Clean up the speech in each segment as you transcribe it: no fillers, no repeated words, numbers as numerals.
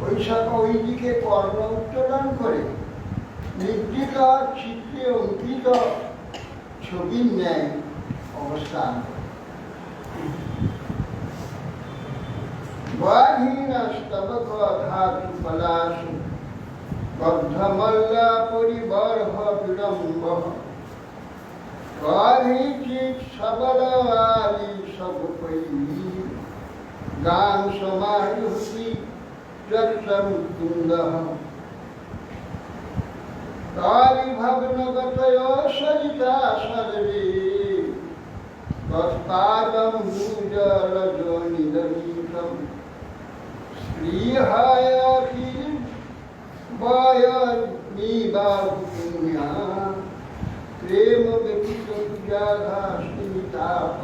ওই দিকে কর্ণ উত্তোলন করে নির্দিত চিত্রে অঙ্কিত ছবির ন্যায় অবস্থান করে। বাহীনস্তবক ধাতু পলাশু বদ্ধমল্লা পরিবর্হ বিড়ম্বঃ গাঢ়িচিৎ সবল আলি সবপৈঃ গান সমায়ুতি যৎসমুকুন্দঃ তারিভগ্নগতয় সরিতা সর্বে তৎপাদং ভূজলজনিদমিতং স্পৃহায় কির্বয়নিবাহুপুণ্যা প্রেম ব্যতীত পূজাধাস্মিতাপ।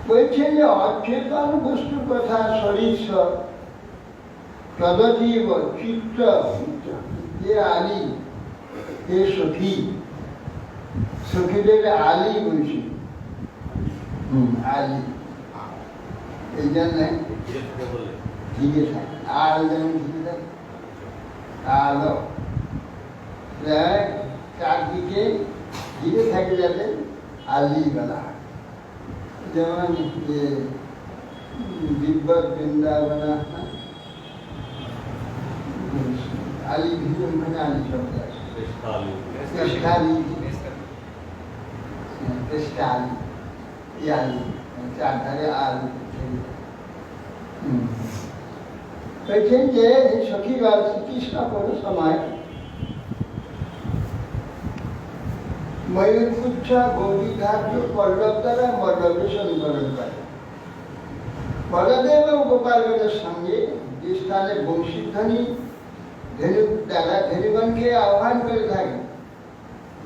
বলছেন যে অচেতন বস্তু কথা শরীর তদজীব চিত্র যে আলী হে সখী, সখীদের আলী বলছি, আলী এই জন্য ঘিরে থাকে, আল যেমন ঘিরে থাকে, আলো চারদিকে ঘিরে থাকে যাতে আলী বলা হয়। যেমন বিব্বত বৃন্দাবনা আলী ঘিরে, ওইখানে আলী শব্দ আছে, চারধারে আলী। বলছেন যে সখীগণ শ্রীকৃষ্ণ কোনো সময় ময়ূরপুচ্ছ গৌরীঘাট পল্লব দ্বারা মল্লবে সংকলন করে। বলদেব ও গোপালগণের সঙ্গে যে স্থানে বংশীধ্বনি ধেনু দ্বারা ধেনুগণকে আহ্বান করে থাকে,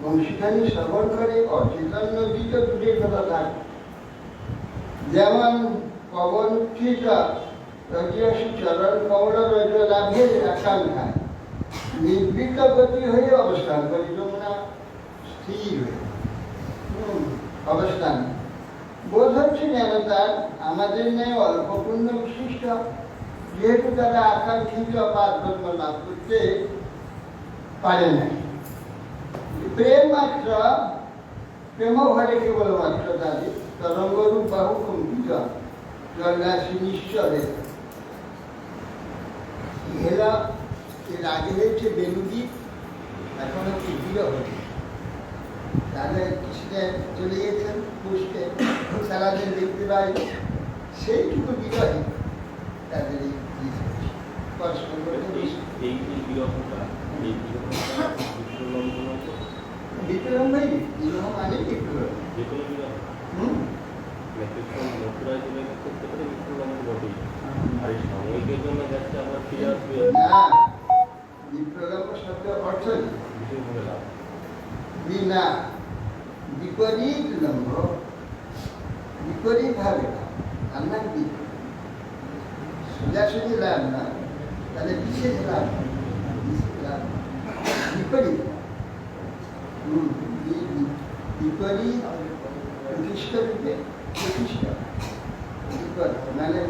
বংশীধ্বনি শ্রবণ করে অচেতন নদীতে দূরের কথা থাকে। যেমন পবন উত্থিত রজসী চরণ কমল রজ লাভের আকাঙ্ক্ষায় নির্বিত গতি হয়ে অবস্থান করি, যমুনা স্থির হয়ে অবস্থান। বোধ হচ্ছে যেন তার আমাদের ন্যায় অল্প পুণ্য বিশিষ্ট, যেহেতু তারা আকাঙ্ক্ষিত পারকর্ম লাভ করতে পারে না। প্রেম মাত্র প্রেম ঘরে কেবলমাত্র তাদের তরঙ্গরূপ বাহু কম্পিত জলরাশি নিশ্চরে হেলা। এর আগে হয়েছে বেণুদ্বীপ, এখন হচ্ছে বিরহ। তাহলে কৃষ্ণে চলে গেছেন পুষ্পে, সারাদিন দেখতে পাই, সেইটুকু বিরহে তাদের কষ্ট করে। বিক্রম ভাই, বিরহ মানে বিক্রম। বিনা বিপরীত লম্ব, বিপরীত ভাবে আমার সোজাসুজি লাভ না, তাহলে বিশেষ লাভ, বিপরীত বিপরীত প্রতিষ্ঠ রূপে প্রতিষ্ঠ মানে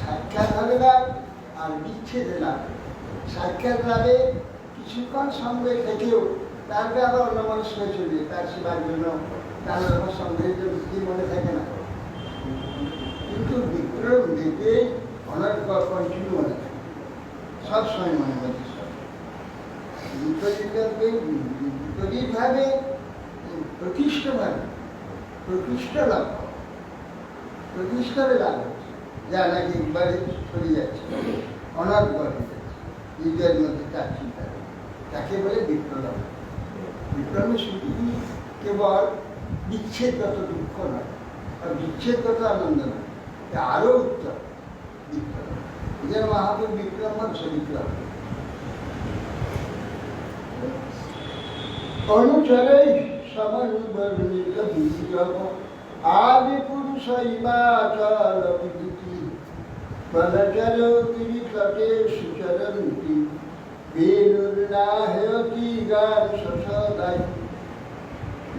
সাক্ষাৎ হবে লাভ আর বিচ্ছেদে লাভ। সাক্ষাৎ লাভে কিছুক্ষণ সঙ্গে থেকেও তারপরে আবার অন্য মানুষ হয়ে চলবে, তার সেবার জন্য তার সঙ্গের জন্য মনে থাকে না। কিন্তু বিক্রম দেখে অনেক কন্টিনিউ মনে থাকে, সবসময় মনে থাকে। বিপরীতভাবে প্রতিষ্ঠভাবে প্রতিষ্ঠ লাভ, প্রতিষ্ঠারে লাভ হচ্ছে, যা নাকি একবারে চলে যাচ্ছে, অনর্গল হয়ে যাচ্ছে নিজের মধ্যে তার চিন্তা, তাকে বলে বিপ্লব। বিপ্লবের শুধু কেবল বিচ্ছেদগত দুঃখ নয়, আর বিচ্ছেদগত আনন্দ নয়, আরো উত্তর বিপ্লব। যেন মহাপুর বিক্রম হচ্ছে বিপ্লব। অনুচরে সমন্বর্ণিত বিজব আদি পুরুষ হিমাচল বিভূতি বলচর গিরিতটে সুচরন্তি বেণুর্নাহয়তি গান সসদাই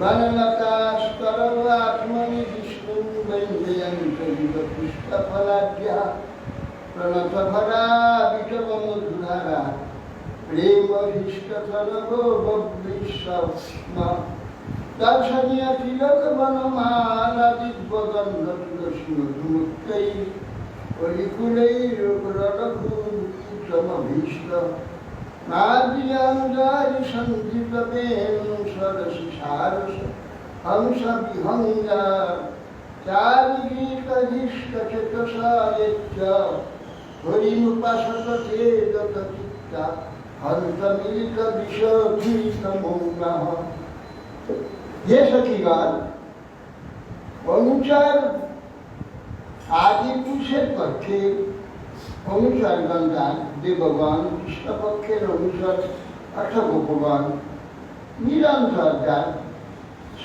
বনলতাস্তরব আত্মনি বিষ্ণু বৈজয়ন্ত পুষ্প পুষ্পফলাঢ্যা প্রণতভরা বিটব মধুধারা প্রেমভীষ্টতরবিশ্বস্ম দর্শনীয় তিলক বনমালা দিব্যগন্ধ তুলসী মধুমুক্তৈ কলিকুলৈরঘুরঘুরভীষ্ট নাদিয়াঞ্জলি সন্ধিতবেন সরসি সারস হংস বিহঙ্গা চারিগীতধিষ্ঠচেতসারেচ্চ হরিনুপাসত চেদত চিত্তা হন্ত মিলিত বিশোধিত মৌনঃ। হে সখীগণ, অনুচর আদি পুরুষের পক্ষে অনুচরগণ যান, দেবগণ, কৃষ্ণপক্ষের অনুচর অর্থাৎ গোপগণ নিরন্তর যান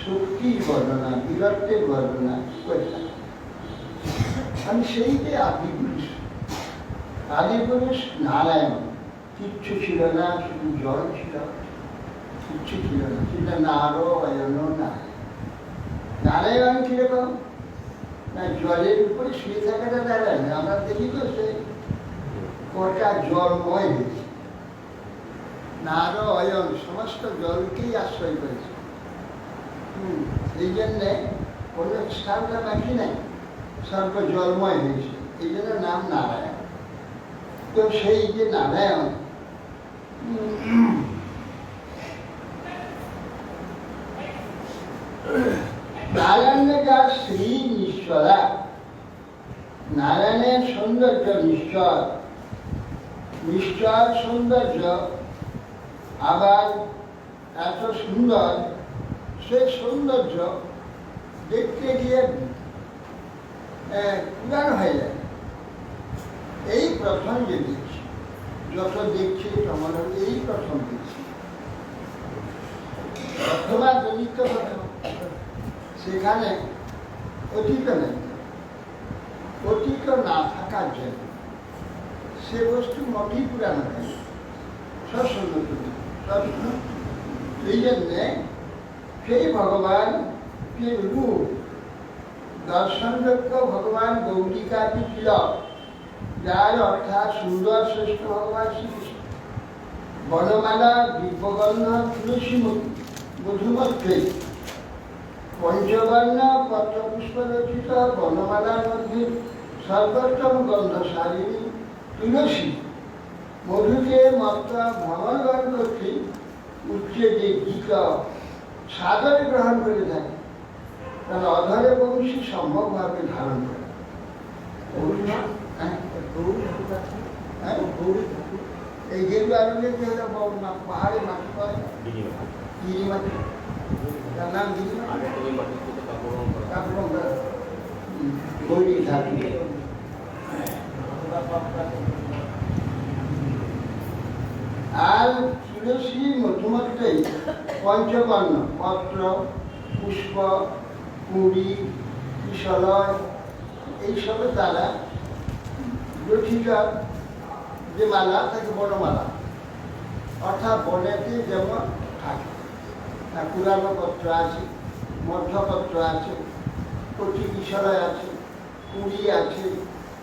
শক্তির বর্ণনা, বীরত্বের বর্ণনা করে থাকেন। আমি সেইতে আদি পুরুষ। আদি পুরুষ নারায়ণ, কিচ্ছু ছিল না, শুধু জল ছিল, কিচ্ছু ছিল না, ছিল নারায়ণ। নারায়ণ কিরকম না, জলের উপরে শুয়ে থাকাটা নারায়ণ। আমরা দেখি তো সে কটা জলময় হয়েছে। নারায়ণ সমস্ত জলকেই আশ্রয় করেছে। এই জন্যে কোনো স্থানটা বাকি নাই, সর্ব জলময় হয়েছে, এই জন্য নাম নারায়ণ। তো সেই যে নারায়ণ, নারায়ণের যার শ্রী নিশ্চরা, নারায়ণের সৌন্দর্য নিশ্চর, নিশ্চর সৌন্দর্য আবার এত সুন্দর, সে সৌন্দর্য দেখতে গিয়ে পুরাণ হয়ে যায়। এই প্রথম যে দেখছি, যত দেখছি তখন এই প্রথম দেখছি, অথবা দলিত প্রথম। সেখানে অতীত নেই, অতীত না থাকার জন্য সে বস্তু মোটেই পুরানো হয়, সব সুন্দর। এই জন্যে সেই ভগবান যে রূপ দর্শনযোগ্য ভগবান গৌরিকাদি তিলক, যার অর্থাৎ সুন্দর শ্রেষ্ঠ ভগবান শ্রীকৃষ্ণ, বনমালা দিব্যগন্ধ তুলসী মধুমত্রী পঞ্চবর্ণ পত্রপুষ্প রচিত বনমালার মধ্যে সর্বোত্তম গন্ধশালিনী তুলসী মধুকে মত্ত ভ্রমণগণ করতে উচ্চে যে গীত সাদরে গ্রহণ করে থাকে, তার অধরে বংশী সম্ভবভাবে ধারণ করে। এই যেগুলো আনন্দের পাহাড়ে মাটি পায়, গিরি মাটি, তার নাম গিরি গৌরী ধাতু। আর তুলসী মধুমত্রই পঞ্চবর্ণ পত্র পুষ্প কুড়ি কিশলয় এইসবের দ্বারা গঠিত যে মালা তাকে বনমালা, অর্থাৎ বনেতে যেমন থাকে। পুরানো পত্র আছে, মধ্যপত্র আছে, কচি কিশলয় আছে, কুড়ি আছে,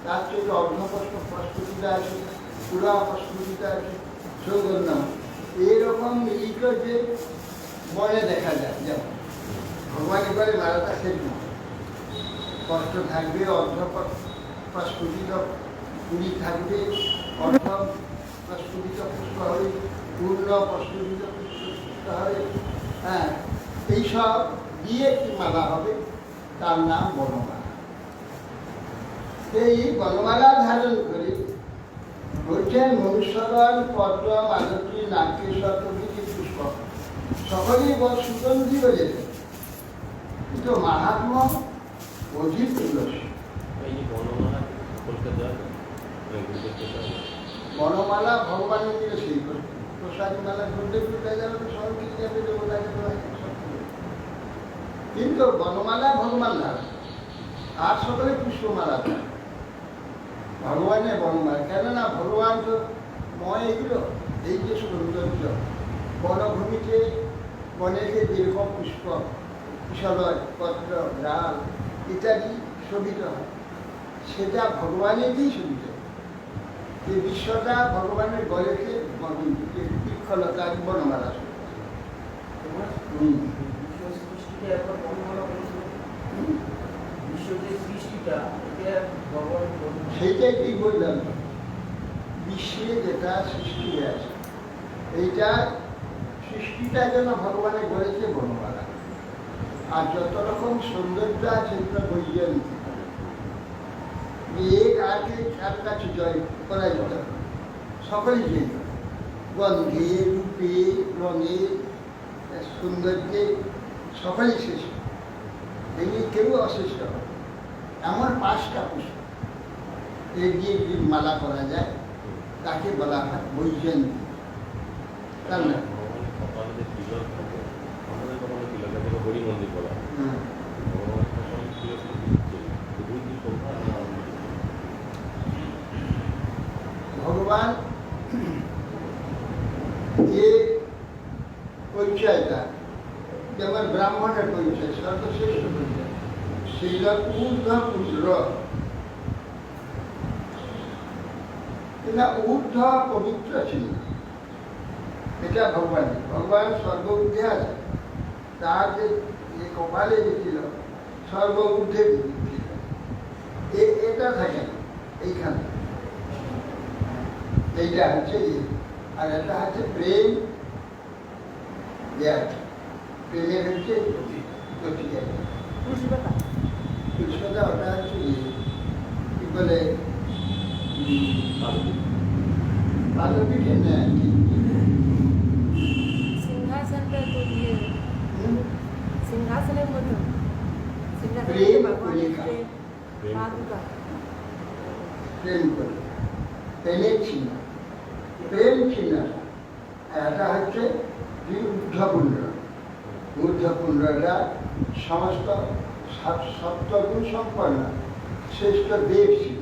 তার থেকে অর্ধপত্র প্রস্তুতিটা আছে, পুরা প্রস্তুতিটা আছে, সৌগন্য। এইরকম মিলিত যে বনে দেখা যায়, যেমন ভগবান এবারে মালাটা শেষ না, পত্র থাকবে, অর্ধ প্রস্ফুটিত কুড়ি থাকবে, অর্ধ প্রস্ফুটিত পুষ্প হবে, পূর্ণ প্রস্ফুটিত পুষ্প হবে। হ্যাঁ, এইসব দিয়ে একটি মালা হবে, তার নাম বনমালা। এই বনমালা ধারণ করে বলছেন মনুষ্যগণ পদ্ম মালতী নাগেশ্বর প্রভৃতি পুষ্প সকলেই বড় সুগন্ধি হয়ে যেত, কিন্তু মাহাত্ম্য অধিক তুলসী। বনমালা ভগবানের দিকে সেই করতে, প্রসাদী মালা ঘুরতে ঘুরতে যাবে তো সব কিছু যাবে, দেবতাকে কিন্তু বনমালা ভগবান না, আর সকলে পুষ্পমালা দেয় ভগবানের বনমালা। কেননা ভগবান তো ময় এগুলো, এই যে সৌন্দর্য বনভূমিতে বনেতে দীর্ঘ পুষ্প কিশলয় পত্র ডাল ইত্যাদি শোভিত হয়, সেটা ভগবানেরই সুবিধা। এই বিশ্বটা ভগবানের গলেতে বৃক্ষলতা বনমালা সেইটাই ঠিক বললাম। বিশ্বে যেটা সৃষ্টি আছে এইটা সৃষ্টিটা যেন ভগবানে বলেছে বনমালা। আর যত রকম সৌন্দর্য আছে এগুলো বৈজ্ঞানিক এক আগে কার কাছে জয় করা যেত, সকলেই জয়। গন্ধে, রূপে, রঙে, সৌন্দর্যে সকলেই শ্রেষ্ঠ, এগুলি কেউ অশ্রেষ্ঠ হবে। এমন 5টা পুষ্প এর দিয়ে যদি মালা করা যায় তাকে বলা হয় বৈজ্ঞানিক। তার না ভগবান যে পরিচয়টা, যেমন ব্রাহ্মণের পরিচয় সর্বশ্রেষ্ঠ পরিচয়, সেইটা ঊর্ধ্ব পুত্র, ঊর্ধ্ব পবিত্র ছিল। এটা ভগবান সর্ব ঊর্ধ্বে আছে। তার যে কপালে গেছিল সর্ব ঊর্ধ্বে ছিল, এটা থাকে না এইখানে। এইটা হচ্ছে আর এটা হচ্ছে প্রেম, প্রেমের হচ্ছে পুষ্পতা। ওটা হচ্ছে কি বলে পাদপীঠে নেয় সিংহাসনের মতো প্রেমের চিহ্ন, প্রেম চিহ্ন। এটা হচ্ছে ঊর্ধ্বপুণ্ড। ঊর্ধ্বপুণ্ডটা সমস্ত সপ্তগুণ সম্পন্ন শ্রেষ্ঠ দেব ছিল।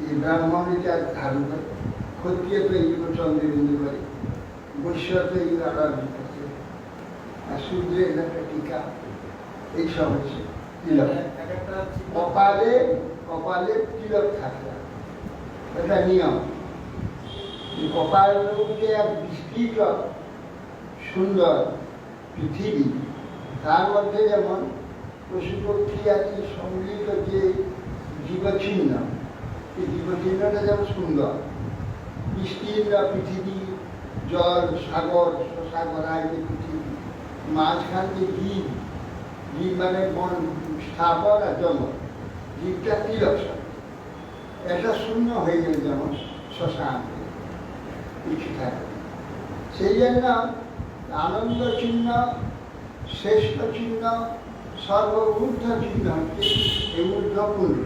এই ব্রাহ্মণীটা ধারণ করে, ক্ষত্রিয় তো এইগুলো চন্দ্রবিন্দু করে, বৈশ্য তো এইগুলো আরাধনা করছে, আর সূর্যের একটা টিকা, এইসব হচ্ছে তিলক। কপালে তিলক থাকে, এটা নিয়ম। কপালের মধ্যে এক বিস্তৃত সুন্দর পৃথিবী, তার মধ্যে যেমন পশু পক্ষী আছে সম্মিলিত যে জীবচিহ্ন, এই জীবচিহ্নটা যেমন সুন্দর, বিস্তীর্ণ পৃথিবী, জল, সাগর, শশাগরায় যে পৃথিবী, মাঝখান যে জীব, জীব মানে স্থাপন আর জন্ম, জীবটা তিলক, এটা শূন্য হয়ে গেলে যেমন শ্মশান কিছু থাকে। সেই জন্য আনন্দ চিহ্ন, শ্রেষ্ঠ চিহ্ন, সর্বঊর্ধ্ব চিহ্ন হচ্ছে এই ঊর্ধ্বপুণ্ড,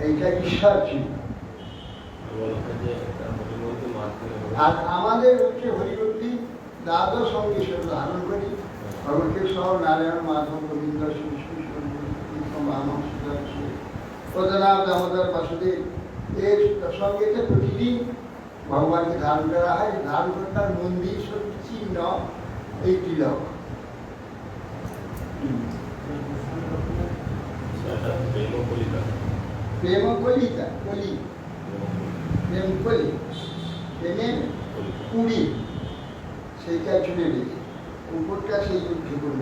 এইটা ঈশ্বর চিহ্ন। আর আমাদের হচ্ছে হরিভক্তি দ্বাদশ সঙ্গে ধারণ করি, ভগবতী সহ নারায়ণ, মাধব, গোবিন্দ, পদনাথ, দামোদর, বাসুদেব, এর সঙ্গে প্রতিদিন ভগবানকে ধারণ করা হয়। ধারণ করার মন্দির চিহ্ন এই তিলক। প্রেম কলিতা, কলি, প্রেম কলি, প্রেমের কুড়ি, সেইটা চুলে দিয়েছে, উপরটা সেই উঠে পড়ল।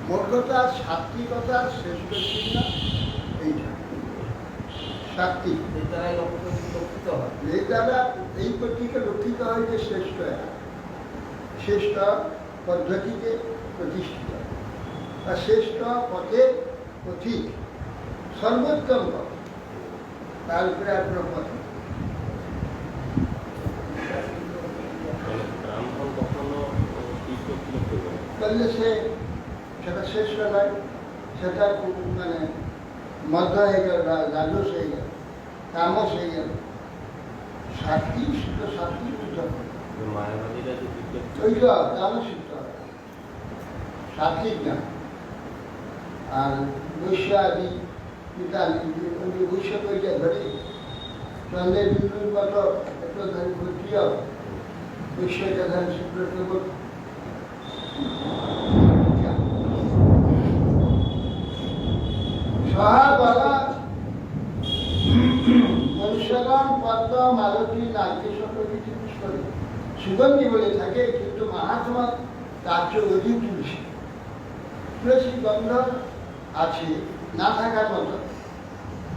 মোট কথা সাত্বিকতার শ্রেষ্ঠ চিহ্ন এইটা, সাত্বিক। এই দ্বারা এই প্রতীকে লক্ষিত হয় যে শ্রেষ্ঠ, শ্রেষ্ঠ পদ্ধতিতে প্রতিষ্ঠিত, আর শ্রেষ্ঠ পথের পথিক, সর্বোত্তম পথ, তার উপরে আর কোনো পথ নেই। করলে সেটা শ্রেষ্ঠ নয়, সেটা মানে মধ্য হয়ে গেল, রাজস হয়ে গেল, তামস হয়ে গেল। সাত্বিক শুদ্ধ, সাত্বিক শুদ্ধ, ওইটা তামস শুদ্ধ, সাত্বিক না। আর বৈশ্য আদি বৈশ্য ওইটা ধরে চন্দ্রের বিন্দুর মতো একটু ধরে ক্ষত্রিয়, বৈশ্যটা ধরেন শুক্র কেবল করে সুগন্ধি বলে থাকে, কিন্তু মাহাত্মা তার চেয়ে অধিক তুলসী। তুলসী গন্ধ আছে না থাকার মতো,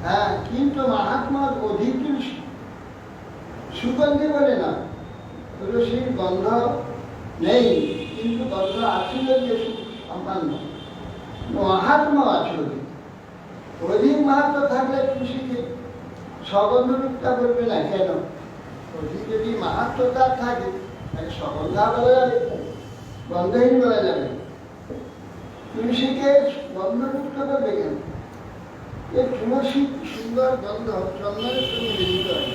হ্যাঁ, কিন্তু মাহাত্মার অধিক তুলসী। সুগন্ধি বলে না, তুলসীর গন্ধ নেই, কিন্তু গন্ধ আছে যে সম্পন্ন, মাহাত্মা আছে অধিক। অধিক মাহাত্ম থাকলে তুলসীকে সগন্ধযুক্তা বলবে না কেন? অধিক যদি মাহাত্ম তার থাকে তাহলে সগন্ধা বলা যাবে, গন্ধহীন বলা যাবে। তুলসীকে গন্ধযুক্ত করবে কেন? এই তুলসী সুন্দর গন্ধ চন্দনের সঙ্গে মিলিত হয়।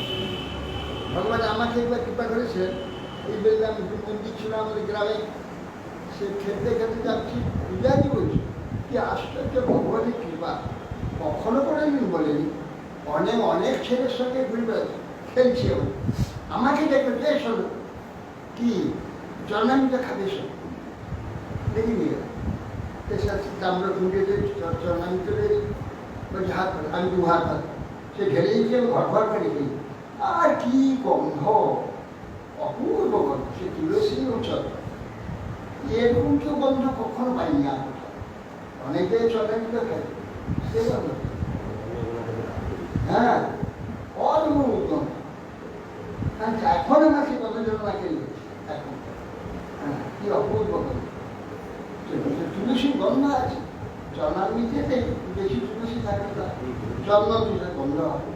ভগবান আমাকে একবার কৃপা করেছেন, এই বললাম মন্দির ছিল আমাদের গ্রামে, সে খেতে খেতে যাচ্ছি, পূজারি বলছি কি আশ্চর্য ভগবানের কৃপা, কখনো কোনোদিন বলেনি। অনেক অনেক ছেলের সঙ্গে ঘুরে বেড়াচ্ছে, খেলছে, আমাকে দেখবে যে শোনো কি জন্মামিটা খাবে শোন দেখিনি, আমরা ঘুরে জন্মামি চলে বলছি হাত পাত, আমি 2 হাত পাত, সে ঢেলে দিয়েছে, ঘর ঘর করে খেয়ে। আর কি গন্ধ, অপূর্ব গন্ধ, সে তুলসী অঞ্চল, এরকম কেউ গন্ধ কখনো পাইনি। আর অনেকে জন্মামিটা খায় সে গন্ধ, হ্যাঁ, অদ্ভুত গন্ধ। এখন আমাকে কত জন না খেলবে, এখন হ্যাঁ, কি অপূর্ব গন্ধ। তুলসীর গন্ধ আছে, জন্মামিতে বেশি তুলসী থাকে না, জন্মামিতে গন্ধ হবে।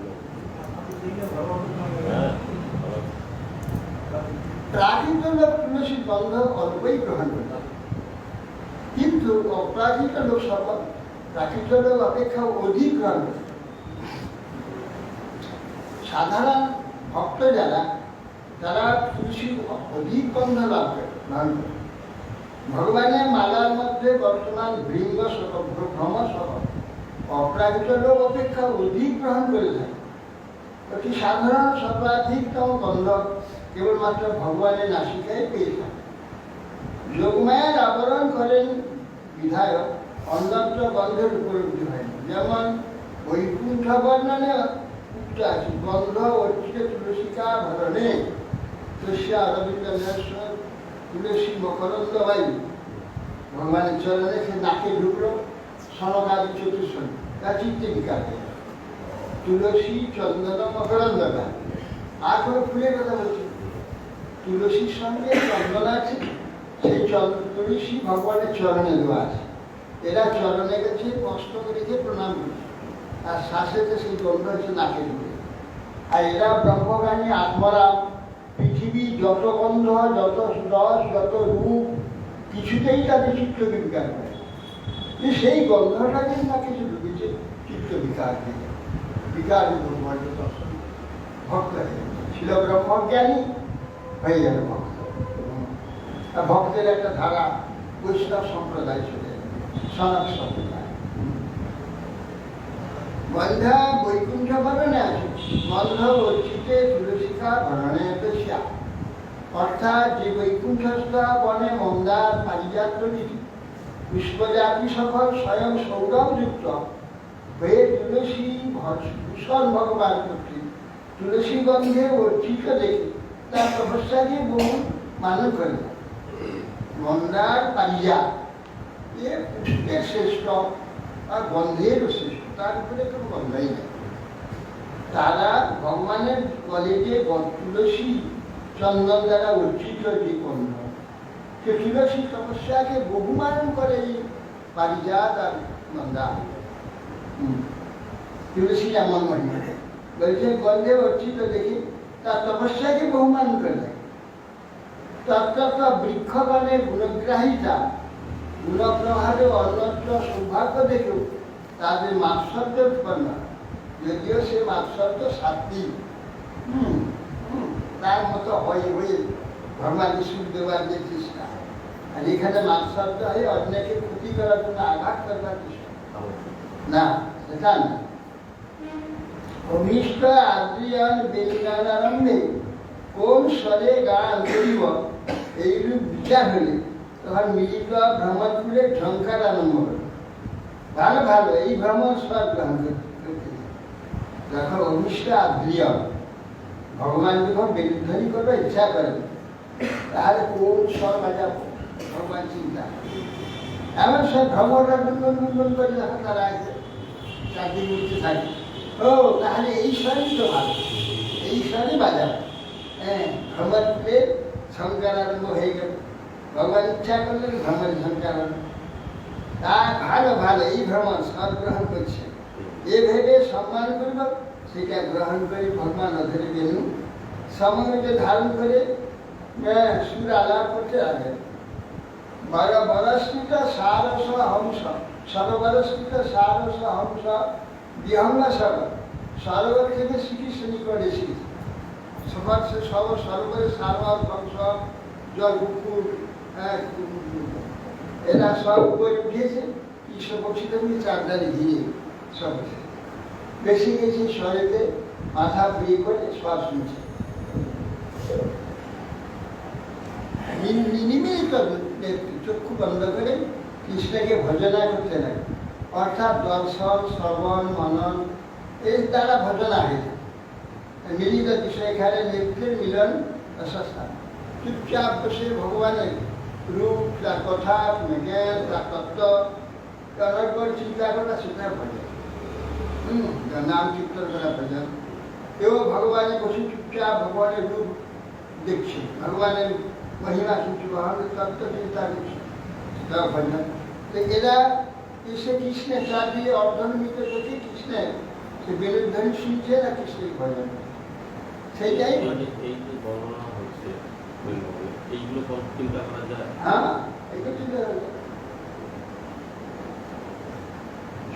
প্রাকৃত লোক তুলসীর গন্ধ অল্পই গ্রহণ করতে, কিন্তু অপ্রাকৃত লোক সকল প্রাকৃত লোক অপেক্ষা অধিক গ্রহণ করে। সাধারণ ভক্ত যারা, তারা তুলসীর অধিক গন্ধ লাভ করে গ্রহণ করে। ভগবানের মালার মধ্যে বর্তমান ভৃঙ্গ সহ ভ্রম সহ অপ্রাকৃত লোক অপেক্ষা অধিক গ্রহণ করে থাকে। অতি সাধারণ সর্বাধিকতম গন্ধ কেবলমাত্র ভগবানের নাসিকায় পেয়ে থাকে। যোগমায়ার আবরণ করেন বিধায়ক, অন্যত্র গন্ধের উপলব্ধি হয়নি। যেমন বৈকুণ্ঠ বর্ণনে উক্ত আছে, গন্ধ অর্চিত তুলসিকা ভরণে তস্য অরবিন্দ তুলসী মকরন্দ বায়ু। ভগবানের চরণে সে নাকে ঢুকলো, সনকাদি চতুর্শন তা চিত্তে বিকার দেয়। তুলসী চন্দন মকরন্দ গান। আর কোনো ফুলের কথা বলছি, তুলসীর সঙ্গে চন্দন আছে, সেই তুলসী ভগবানের চরণে দেওয়া আছে। এরা চরণে গেছে, কষ্ট রেখে প্রণাম করছে, আর শ্বাসেতে সেই গন্ধ হচ্ছে নাকে ঢুকে। আর এরা ব্রহ্মজ্ঞানী আত্মরা, পৃথিবীর যত গন্ধ, যত রস, যত রূপ, কিছুতেই তাদের চিত্ত বিকার করে। সেই গন্ধটাকে না কিছু ঢুকেছে চিত্ত বিকার থেকে, বিকার দর্শন ভক্ত ছিল ব্রহ্মজ্ঞানী, হয়ে গেল ভক্ত। ভক্তের একটা ধারা বৈষ্ণব সম্প্রদায় চলে, সনাতন সম্প্রদায়। গন্ধা বৈকুণ্ঠ ভরণে আছে, গন্ধ অর্চিতে তুলসিকা ভরণে তস্যা। অর্থাৎ যে বৈকুণ্ঠস্থ বনে মন্দার পারিজাত পুষ্পজাতি সকল স্বয়ং সৌরভযুক্ত হয়ে তুলসী ভূষণ ভগবান কর্তৃক তুলসী গন্ধে অর্চিত দেখে তার তপস্যাকে বহু মানুষ করে। মন্দার পারিজাত এ পুষ্পের শ্রেষ্ঠ আর গন্ধেরও শ্রেষ্ঠ, তার উপরে কোনো গন্ধই নেই। তারা ভগবানের বলে যে তুলসী চন্দন দ্বারা অর্চিত যে গন্ধ, সে তুলসী তপস্যাকে বহুমান করে এই পারিজাত আর মন্দার। তুলসী এমন মহিমা বলছে গন্ধে অর্চিত দেখি তার তপস্যাকে বহুমান করে দেয়। তত্ত্ব বৃক্ষগণের গুণগ্রাহিতা, গুণপ্রভাবে অন্যত্র সৌভাগ্য দেখেও তাদের মাৎসর্য উৎপন্ন, যদিও সে মাৎসর্য সাত্বিক, তার মতো হয়ে হয়ে ভগবান বিষ্ণু দেওয়ার যে চেষ্টা, আর এখানে মাৎসর্য হয়ে অন্যকে ক্ষতি করার জন্য আঘাত করবার চেষ্টা না, সেটা না। অভীষ্ট আদ্রিয়ান বেলিনার আরম্ভে কোন স্বরে গান করিব, এইরূপ বিচার হলে তখন মিলিত ভ্রমণপুরে ঝঙ্কার আরম্ভ হল। ভালো ভালো এই ভ্রমণ স্বর গ্রহণ করতে দেখো। অভীষ্ট আদ্রিয় ভগবান যখন বেলুধ্বনি করবে ইচ্ছা করেন তাহলে কোন স্বর বাজাবো ভগবান চিন্তা এমন সব ভ্রমণরা গুনগুন গুনগুন করে যখন তারা আছে চাকরি উঠতে থাকে ও তাহলে এই স্বরই তো ভালো এই স্বরই বাজাবো হ্যাঁ ভ্রমণ উঠলে সংকার আরম্ভ হয়ে গেল ভগবান ইচ্ছা করলেন ভ্রমণ সংকার আরম্ভ তার ভালো ভালো এই ভ্রমণ স্বর গ্রহণ করছে এ ভেবে সম্মান করব সেটা গ্রহণ করে ভগবান অধরে বেনু সময় ধারণ করে সুর আলাপ করতে লাগে বরস্কৃত সারস হংস সরবরস্কৃত সারস হংস বিহঙ্গ সরোবর থেকে শ্রীকৃষ্ণ নিকটে এসেছে সরোবরে সারস হংস জল কুকুর এরা সব উপরে উঠেছে কৃষ্ণ বক্ষিত চারদারি ঘিরে সব বেশি গেছে শরীরে মাথা বিয়ে করে শ্বাস নিচ্ছে নিমিলিত চক্ষু বন্ধ করে কৃষ্ণকে ভজনা করতে লাগে অর্থাৎ দর্শন শ্রবণ মনন এর দ্বারা ভজনা হয়েছে মিলিত বিষয় এখানে নেত্রের মিলন অস্থান চুপচাপ বসে ভগবানের রূপ তার কথা জ্ঞান তার তত্ত্ব করার পর চিন্তা করা সেটা ভজন নাম চিত্তন করা ভজন কেউ ভগবানে বসে চুপচাপ ভগবানের রূপ দেখছে ভগবানের মহিমা শুনছে ভগবানের তত্ত্ব চিন্তা করছে সেটাও ভজন তো এরা এসে কৃষ্ণের চার দিয়ে অর্ধনমিত করছে কৃষ্ণের সে বেলুধ্বনি শুনছে না কৃষ্ণের ভজন সেইটাই হ্যাঁ এইগুলো চিন্তা করা যায়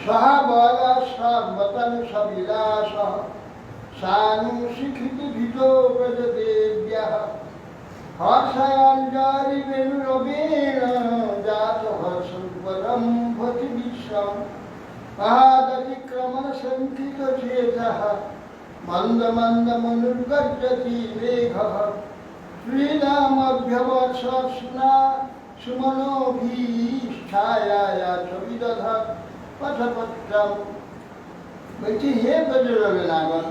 সহা বলা সব মতন সবিলাস সানু শিখিতি ভীত ব্রজদেব্যা হর্ষাঞ্জলি বেণুরবেণ জাত হর্ষং পরম ভতি বিশ্বম মহাদতিক্রমণ সংকিত চেতঃ মন্দ মন্দ মনুর্গর্জতি মেঘঃ শ্রীরামভ্যবৎসস্না সুমনোভীষ্ঠায়া ছবিদধৎ পথপত্রম বলছি হে ব্রজরগণাগণ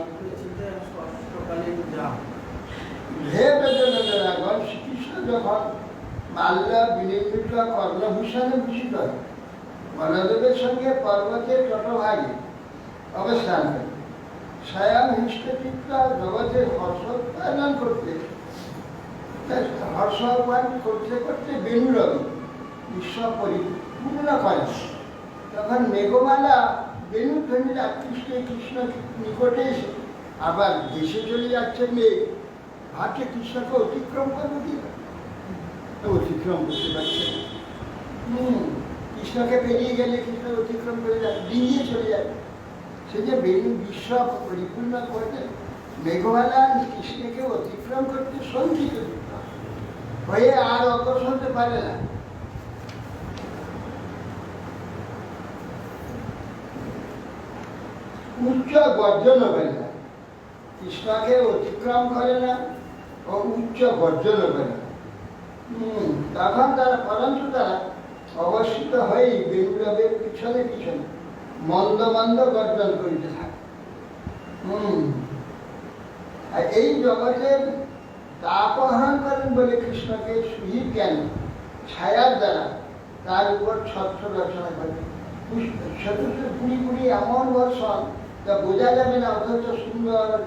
হে ব্রজরগণাগণ শ্রীকৃষ্ণ যখন মাল্য বিনির্মিত কর্ণভূষণে ভূষিত হয় বলদেবের সঙ্গে পর্বতের তটভাগে অবস্থান করে স্বয়ং হৃষ্টচিত্ত জগতের হর্ষোৎপাদন করতে হর্ষোৎপাদন করতে করতে বেণুরবি বিশ্ব পরিপূর্ণ করে তখন মেঘমালা বেণুধ্বনি আকৃষ্ট কৃষ্ণ নিকটে এসে আবার দেশে চলে যাচ্ছে মেঘ ভাবছে কৃষ্ণকে অতিক্রম করবো কি অতিক্রম করতে পারছে কৃষ্ণকে পেরিয়ে গেলে কৃষ্ণ অতিক্রম করে যাবে ডিঙিয়ে চলে যাবে সে যে বেণু বিশ্ব পরিপূর্ণ করতে মেঘমালা কৃষ্ণকে অতিক্রম করতে শঙ্কিত হয়ে আর অগ্রসর হতে পারে না উচ্চ গর্জন করে না কৃষ্ণকে অতিক্রম করে না ও উচ্চ গর্জন করে না তখন তারা পরন্তু তারা অবস্থিত হয়ে বেণুরবের পিছনে পিছনে মন্দ মন্দ গর্জন করিতে থাকে আর এই জগতের তাপহরণ করেন বলে কৃষ্ণকে সুহিত জ্ঞান ছায়ার দ্বারা তার উপর ছত্র রচনা করে ছোট ছোট পুরি পুরি এমন বর্ষণ তা বোঝা যাবে না অথচ সুন্দর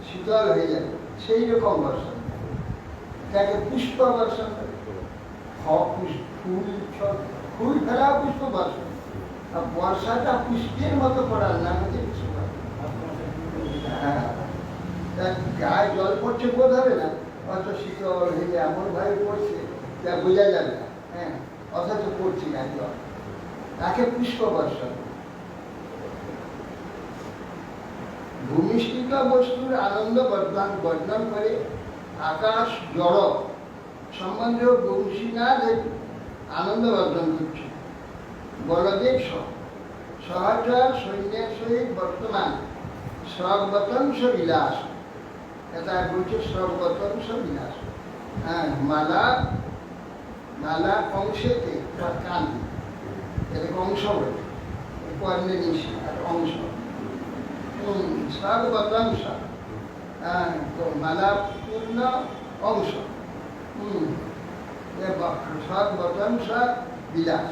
শীতল হয়ে যাবে সেই রকম বর্ষণ তাকে পুষ্প বর্ষণ করে ফুল ফেলা পুষ্প বর্ষণ আর বর্ষাটা পুষ্পের মতো পড়ার নাম হচ্ছে পুষ্প গায়ে জল পড়ছে বোধ হবে না অত শীতল হয়ে এমন ভাবে পড়ছে যা বোঝা যাবে না হ্যাঁ অথচ পড়ছে গায়ে জল তাকে পুষ্প বর্ষণ ভূমিষ্ঠিত বস্তুর আনন্দ বর্ণন করে আকাশ জড় সম্বন্ধেও বংশীনাথ আনন্দ বর্ণন করছে বলদেব সহচর সৈন্যের সহিত বর্তমান সর্বতংশ বিলাস এটা বলছে সর্বতংশ বিলাস হ্যাঁ মালা মালা অংশেতে কান্তি এটাকে অংশ বলে কর্ণে নিশি আর অংশ সর্বতংশ মালা পূর্ণ অংশ। সৎ বচন সৎ বিলাস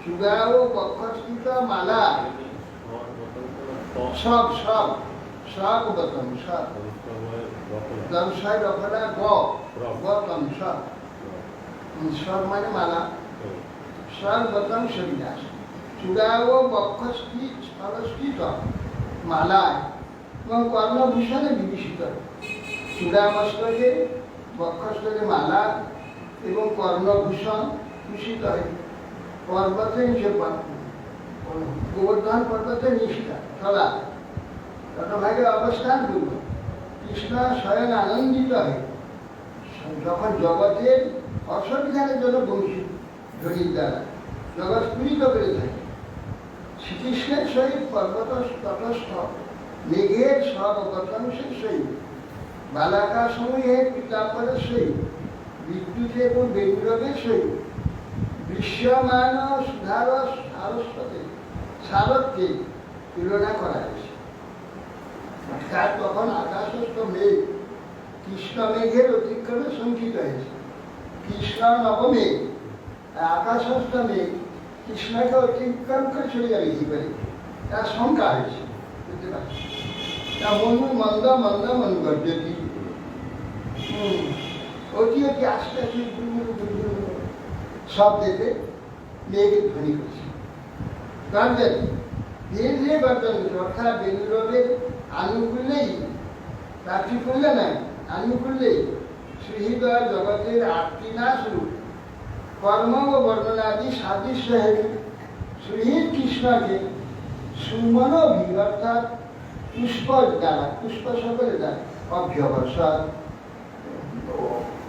সুগা ও বক্ষস্থিত মালা সব সব সব বচন সৎ দংশয় রফলা গতম সব সব মানে মালা সব বচন বিলাস সুগা ও বক্ষস্থিত মালায় এবং কর্ণভূষণে বিভূষিত চূড়ামস্তকে বক্ষস্থলে মালা এবং কর্ণভূষণ ভূষিত হয়। পর্বতে গোবর্ধন পর্বতে নিষ্ঠা চলা ততভাগে অবস্থান করব। কৃষ্ণ স্বয়ং আনন্দিত হয় যখন জগতের অসুবিধার জন্য বংশী ধ্বনির দ্বারা জগৎ স্ফুরিত করে থাকে। শ্রীকৃষ্ণের সহিত পর্বত তটস্থ মেঘের সব অবতংশের সহিত বালাকা সমূহের পিতাম্বরের সহিত বিদ্যুৎ এবং বেদুরবের সহিত দৃশ্যমান সুধারস সারস্বতে সারথকে তুলনা করা হয়েছে। অর্থাৎ তখন আকাশস্থ মেঘ কৃষ্ণ মেঘের অতিক্রমে শঙ্কিত হয়েছে। কৃষ্ণ নবমেঘ আকাশস্থ মেঘ কৃষ্ণকে অতিক্রম করে চলে যাবে কি করে তার শঙ্কা হয়েছে। বুঝতে পারছি মনু মন্দ মন্দ মন গর্জতি অতি অতি আস্তে আস্তে শব্দেতে মেঘের ধ্বনি করছে। গর্জতি ধীরে ধীরে গর্জন করছে। অর্থাৎ বেদুরবের আনুকূল্যেই প্রার্থীকূল্যে নয় আনুকূল্যেই শ্রীহৃদয় জগতের আত্মীনাশ রূপ কর্ম ও বর্ণনাদি সাদৃশ্য হেতু শ্রীহৃদ কৃষ্ণকে সুমনভি অর্থাৎ পুষ্প দ্বারা পুষ্প সকলের দ্বারা অভ্যবসর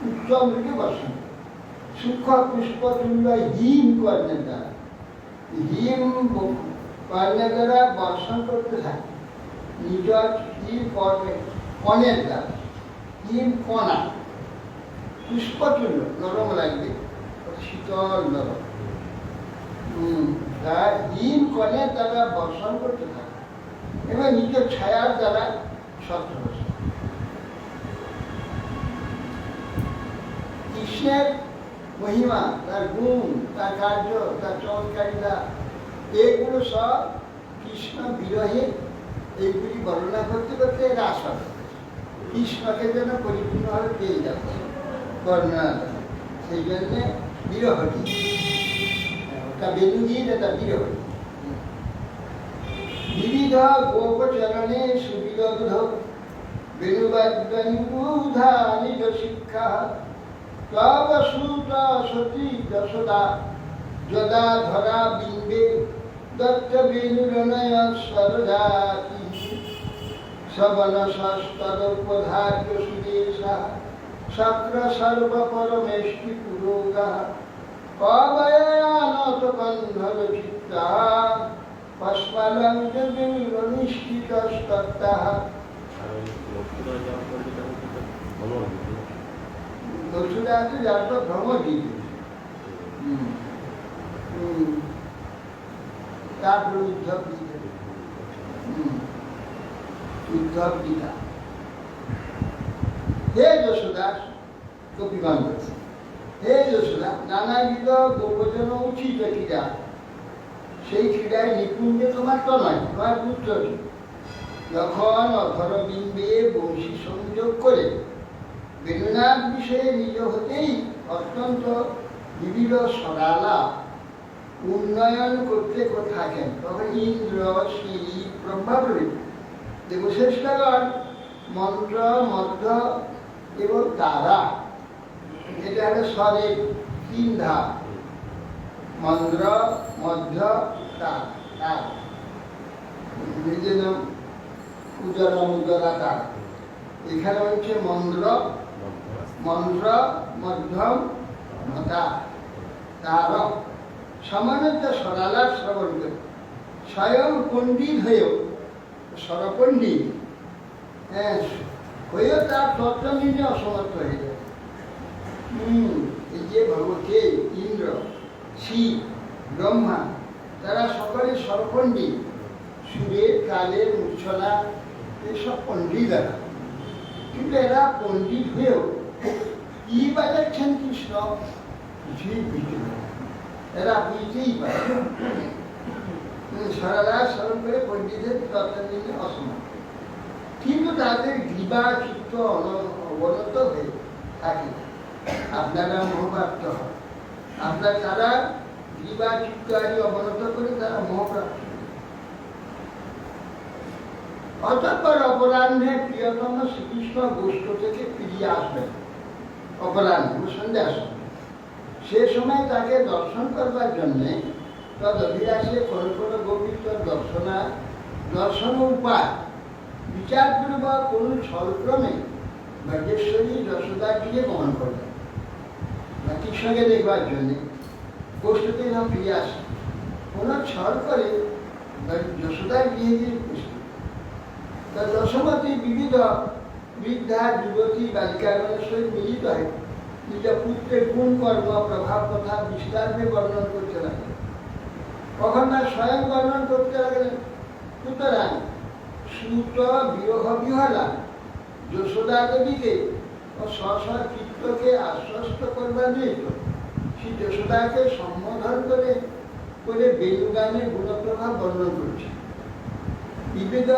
উত্তম রূপে বর্ষণ সূক্ষ্ম পুষ্প তুল্য হিম কর্ণের দ্বারা হিম কর্ণের দ্বারা বর্ষণ করতে থাকে। নিজ হিম কণের দ্বারা হিম কণা পুষ্প তুল্য নরম লাগবে শীতল নরম হিম কণের দ্বারা বর্ষণ করতে থাকে এবং নিজের ছায়ার দ্বারা সত্য কৃষ্ণের মহিমা তার গুণ তার কার্য তার চমৎকারিতা এগুলো সব কৃষ্ণ বিরহে এইগুলি বর্ণনা করতে করতে হ্রাস হবে। কৃষ্ণকে যেন পরিপূর্ণভাবে পেয়ে যাচ্ছে বর্ণনা সেই জন্যে বিরহটি তা বেদুগীত এটা বিরহটি বিবিধ গোপচরণে সুবিরোধ বেণুবাদ্যনুধা নিজ শিক্ষা তব সুত সতী যশোদা যদা ধরা বিম্বে দত্ত বেণুরণয় সরজাতি সবন সস্তদোপধার্য সুদেশা শক্র সর্ব পরমেষ্টি পুরোগা অবয়ানত কন্ধর চিত্তা পশ্মালঙ্কিতস্তত্তাঃ দস্যুরা আছে যার পর ভ্রমণ দিতে তারপরে উদ্ধব গীতা হে যশোদা গোপীগণ হে যশোদা নানাবিধ গোপজন উচিত ক্রীড়া সেই ক্রীড়ায় নিপুণ যে তোমার তো নয় তোমার পুত্র যখন অধর বিম্বে বংশী সংযোগ করে বেদনার বিষয়ে নিজ হতেই অত্যন্ত বিবিধ সরালা উন্নয়ন করতে থাকেন তখন ইন্দ্র শ্রী ব্রহ্মা প্রভৃতি দেবশ্রেষ্ঠগণ মন্ত্র মধ্য এবং তারা এটা হলো স্বরের তিন ধাপ মন্ত্র মধ্য তারা যেন উজ্জ্বলা মুজ্জ্বলা তারা এখানে হচ্ছে মন্ত্র মধ্যম তার সমানত সরালার শ্রবণ করে স্বয়ং পণ্ডিত হয়েও স্বরপণ্ডিত হয়েও তার তত্ত্ব নিতে অসমর্থ হয়ে যায়। এই যে ভগবতী ইন্দ্র শিব ব্রহ্মা তারা সকলে স্বরপণ্ডিত সুরের কালের মূর্ছনা এইসব পণ্ডিত দ্বারা কিন্তু এরা পণ্ডিত হয়েও কি বাজাচ্ছেন কৃষ্ণ কিছুই বুঝতে পারে, এরা বুঝতেই পারে। সারা স্মরণ করে পণ্ডিতের দর্শন নিতে অসম্ভব, কিন্তু তাদের গ্রীবা চিত্ত অবনত হয়ে থাকে। আপনারা মোহপ্রাপ্ত হয়, আপনার তারা গ্রীবা চিত্ত আদি অবনত করে তারা মোহপ্রাপ্ত। অতঃপর অপরাহ্নে প্রিয়তম শ্রীকৃষ্ণ গোষ্ঠ থেকে ফিরিয়ে আসবেন। অপরাহ্ন সন্ধ্যা সময়, সে সময় তাকে দর্শন করবার জন্যে তদ অভিলাষে কোনো কোনো গোবিন্দ দর্শন উপায় বিচারপূর্বক কোন ছলক্রমে ব্রজেশ্বরী যশোদাকে গমন করবেন। নাতির সঙ্গে দেখবার জন্যে গোষ্ঠীতে না ফিরে আসে, কোন ছল করে যশোদার গৃহে গিয়ে উপস্থিত। দশমতী বিবিধ বৃদ্ধা যুবতী বালিকাগণের সহিত মিলিত হয় নিজ পুত্রের গুণ কর্ম প্রভাব কথা বিস্তারে বর্ণন করতে লাগলেন। কখন না স্বয়ং বর্ণন করতে লাগলেন। সুতরাং সুত বিরহ বিহলা যশোদা দেবীকে ও স্ব চিত্তকে আশ্বস্ত করবার নিমিত্ত শ্রী যশোদাকে সম্বোধন করে বেণুগানের গুণপ্রভাব বর্ণন করছে। বিবিধ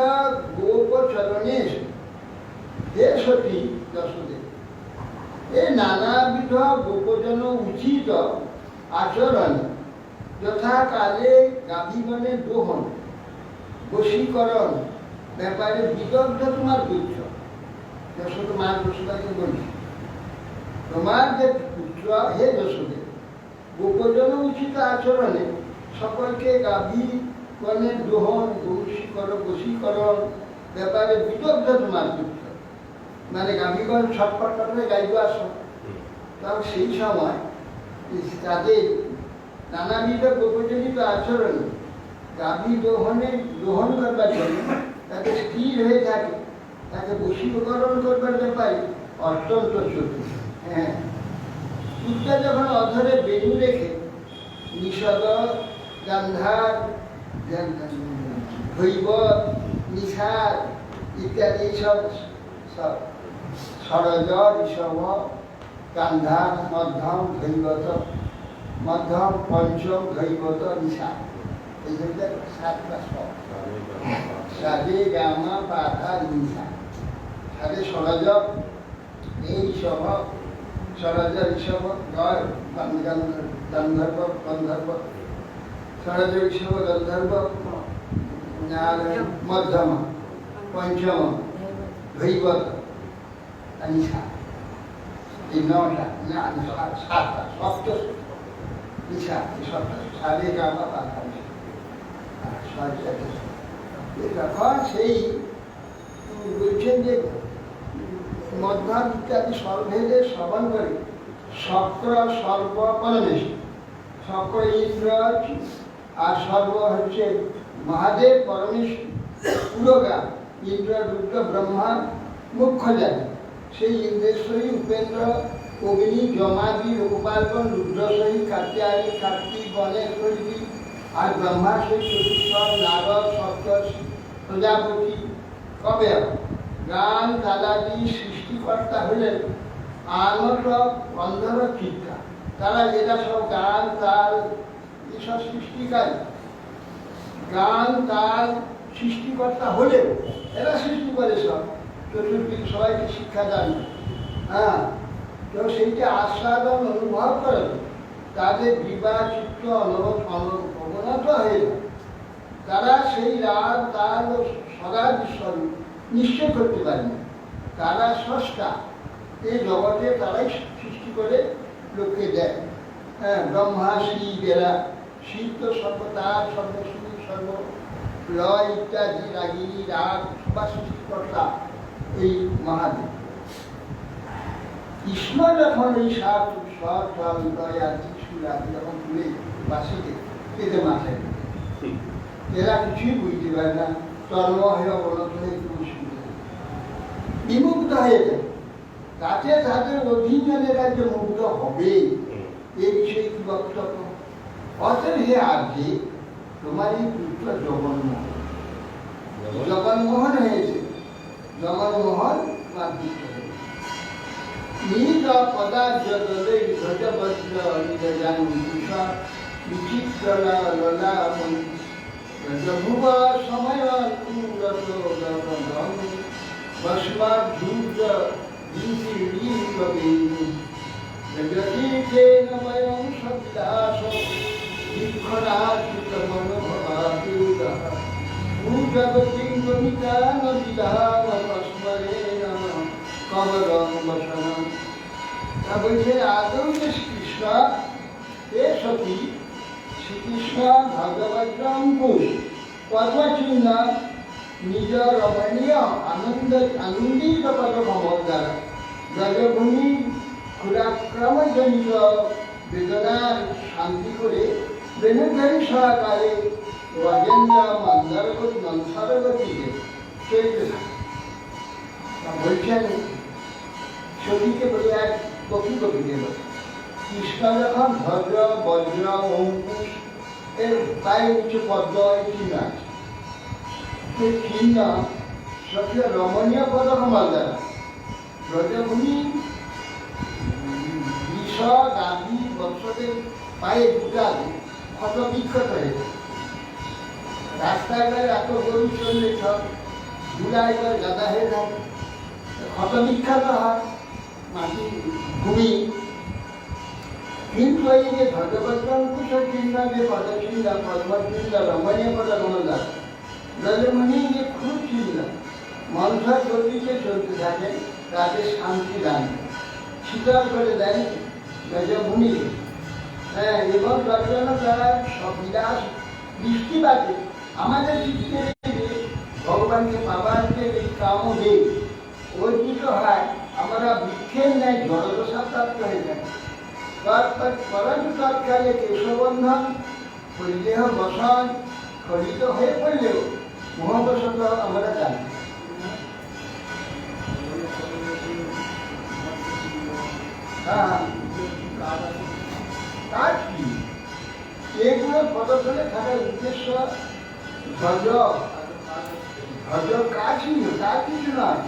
গোপ চরণে হে সতী যশোদে, এ নানাবিধ গোপজন উচিত আচরণ যথা কালে গাভীগণে দোহন বশীকরণ ব্যাপারে বিদগ্ধ তোমার পুত্র। যশোদ মা যশোদাকে বলছি, তোমার যে পুত্র হে যশোদে গোপজন উচিত আচরণে সকলকে গাভীগণের দোহন বশীকরণ ব্যাপারে বিদগ্ধ তোমার পুত্র। মানে গাভীগণ ছটফট করে গাইব আসো, তখন সেই সময় তাদের নানাবিধ গোপজনিত আচরণ গাভী দোহন করবার জন্য তাকে স্থির হয়ে থাকে, তাকে বশীকরণ করবার ব্যাপারে অত্যন্ত চতুর। হ্যাঁ, পুত্র যখন অধরে বেণু রেখে নিষদ গান্ধার হৈবত নিষাদ ইত্যাদি সব সরজ ঋষভ গান্ধার মধ্যম হৈবত মধ্যম পঞ্চম হৈবত নিষাদ, এই হচ্ছে সাতটা সব। সাদে গামা পাধা নিষা, সাদে সরজ এই ঋষভ সরজ ঋষভ গন্ধর্ব সরজ ঋষভ গন্ধর্ব মধ্যম পঞ্চম হৈবত নিষা, এই নটা না সাতটা সপ্ত নিষা, সপ্ত সাদে গামা পাধা তখন সেই বলছেন যে মধ্যম ইত্যাদি সর্ভেদে শ্রবণ করে শক্র সর্ব পরমেশ, শক্র ইন্দ্র আর সর্ব হচ্ছে মহাদেব পরমেশ পুরোগা, ইন্দ্র রুদ্র ব্রহ্মা মুখ্য জাতি। সেই ইন্দ্রেশ্বরী উপেন্দ্র অগ্নি জমাদি রূপার্পণ রুদ্রশ্বরী কাত্যায়ী কার্তিক গণেশ্বরী আর ব্রহ্মা সেই চতুষ্পদ নারদ সপ্তর্ষি প্রজাপতি কবে গান কালাদি সৃষ্টিকর্তা হলেন আনত গন্ধর্ব চিত্তা। তারা যেটা সব গান তাল এসব সৃষ্টিকারী, গান তাল সৃষ্টিকর্তা হলেও এরা সৃষ্টি করে সব চতুর্দিক সবাইকে শিক্ষা দান। হ্যাঁ, তো সেইটা আস্বাদন অনুভব করে তাদের বিবাহ চিত্ত অবনত হয়ে যায়। তারা সেই রাগ তাল ও সদার স্বরূপ নিশ্চয় করতে পারেনি। তারা স্রষ্টা, এই জগতে তারাই সৃষ্টি করে লোককে দেয়। হ্যাঁ, ব্রহ্মা শিব এরা, শিব তো সর্বতার সর্বসুর সর্ব লয় ইত্যাদি রাগিনী রাগ সবার সৃষ্টিকর্তা এই মহাদেব। কৃষ্ণ যখন এই সাত যখন তুলে বাসিতে এদের মাথায় এরা কিছুই বুঝতে পারে না, তন্ম হয়ে অবনত হয়ে বিমুগ্ধ হয়ে যায়। তাতে তাদের অধীনেরা যে মুগ্ধ হবে এ বিষয়ে কি বক্তব্য? অতএব হে আজকে তোমার এই পুত্র জগন্মোহন হয়েছে। জগন্মোহন নিজ পদার্থ দলের ধ্বজবজ্র নিরজান বিষা বিচিত্রলা ললা ভুব সময় কুরত গগন ভস্মার ধূর্য দিশি লিঙ্গবিন্দু জগদীর্ঘেন বয়ং সবিলাস দীক্ষণাচিত মনোভবাবিউদঃ ভূজগতিং গমিতান বিধান তস্মরেণ কমলং বসনম। তা বলছে আদৌ যে শ্রীকৃষ্ণ এ সতী শ্রীকৃষ্ণ ভগবত অঙ্কুশ পদ্মচিহ্ন নিজ রমণীয় আনন্দিত পদ কমল দ্বারা ব্রজভূমি ক্ষুরাক্রমজনিত বেদনার শান্তি করে বেনুধারী সহকারে রাজেন্দ্র মন্থরগতিকে চলতে থাকে। বলছেন সতীকে বলে এক কপি কপি দেব কৃষ্ণ যখন ভদ্র বজ্র অঙ্কুশ এর পায়ের নিচে পদ্ম চিহ্ন আছে, সেই চিহ্ন সত্যি রমণীয় পদ কমল দ্বারা ব্রজভূমি বিষ গান্ধী বৎসদের পায়ে দুটাতে ক্ষত বিক্ষত হয়েছে। রাস্তায় এত গরু চললে সব ধুলায় করে গাদা হয়ে থাকে, ক্ষত বিক্ষত হয় মাটি ভূমি। কিন্তু এই যে ভগবতঙ্কুশ চিহ্ন যে পদচিহ্ন পদ্মচিহ্ন রমণীয় পদ কমল ব্রজমণি যে খুব চিহ্ন মন্থর গতিতে চলতে থাকে, তাদের শান্তি দান শীতল করে দেন ব্রজভূমি। হ্যাঁ, এবং লজ্জন দ্বারা সবিলাস দৃষ্টিপাতে আমাদের চিত্তে ভগবানকে পাবার যে এই কামদেব অর্জিত হয়, আমরা বৃক্ষের ন্যায় জড়দশা প্রাপ্ত হয়ে থাকি। পরন্তু তৎকালে কেশবন্ধন পরিদেহ বসন খলিত হয়ে পড়লেও মোহবশত আমরা জানি। কাজ কি এগুলো প্রদর্শনে থাকার উদ্দেশ্য ধ্বজ কাজই তার কিছু নয়,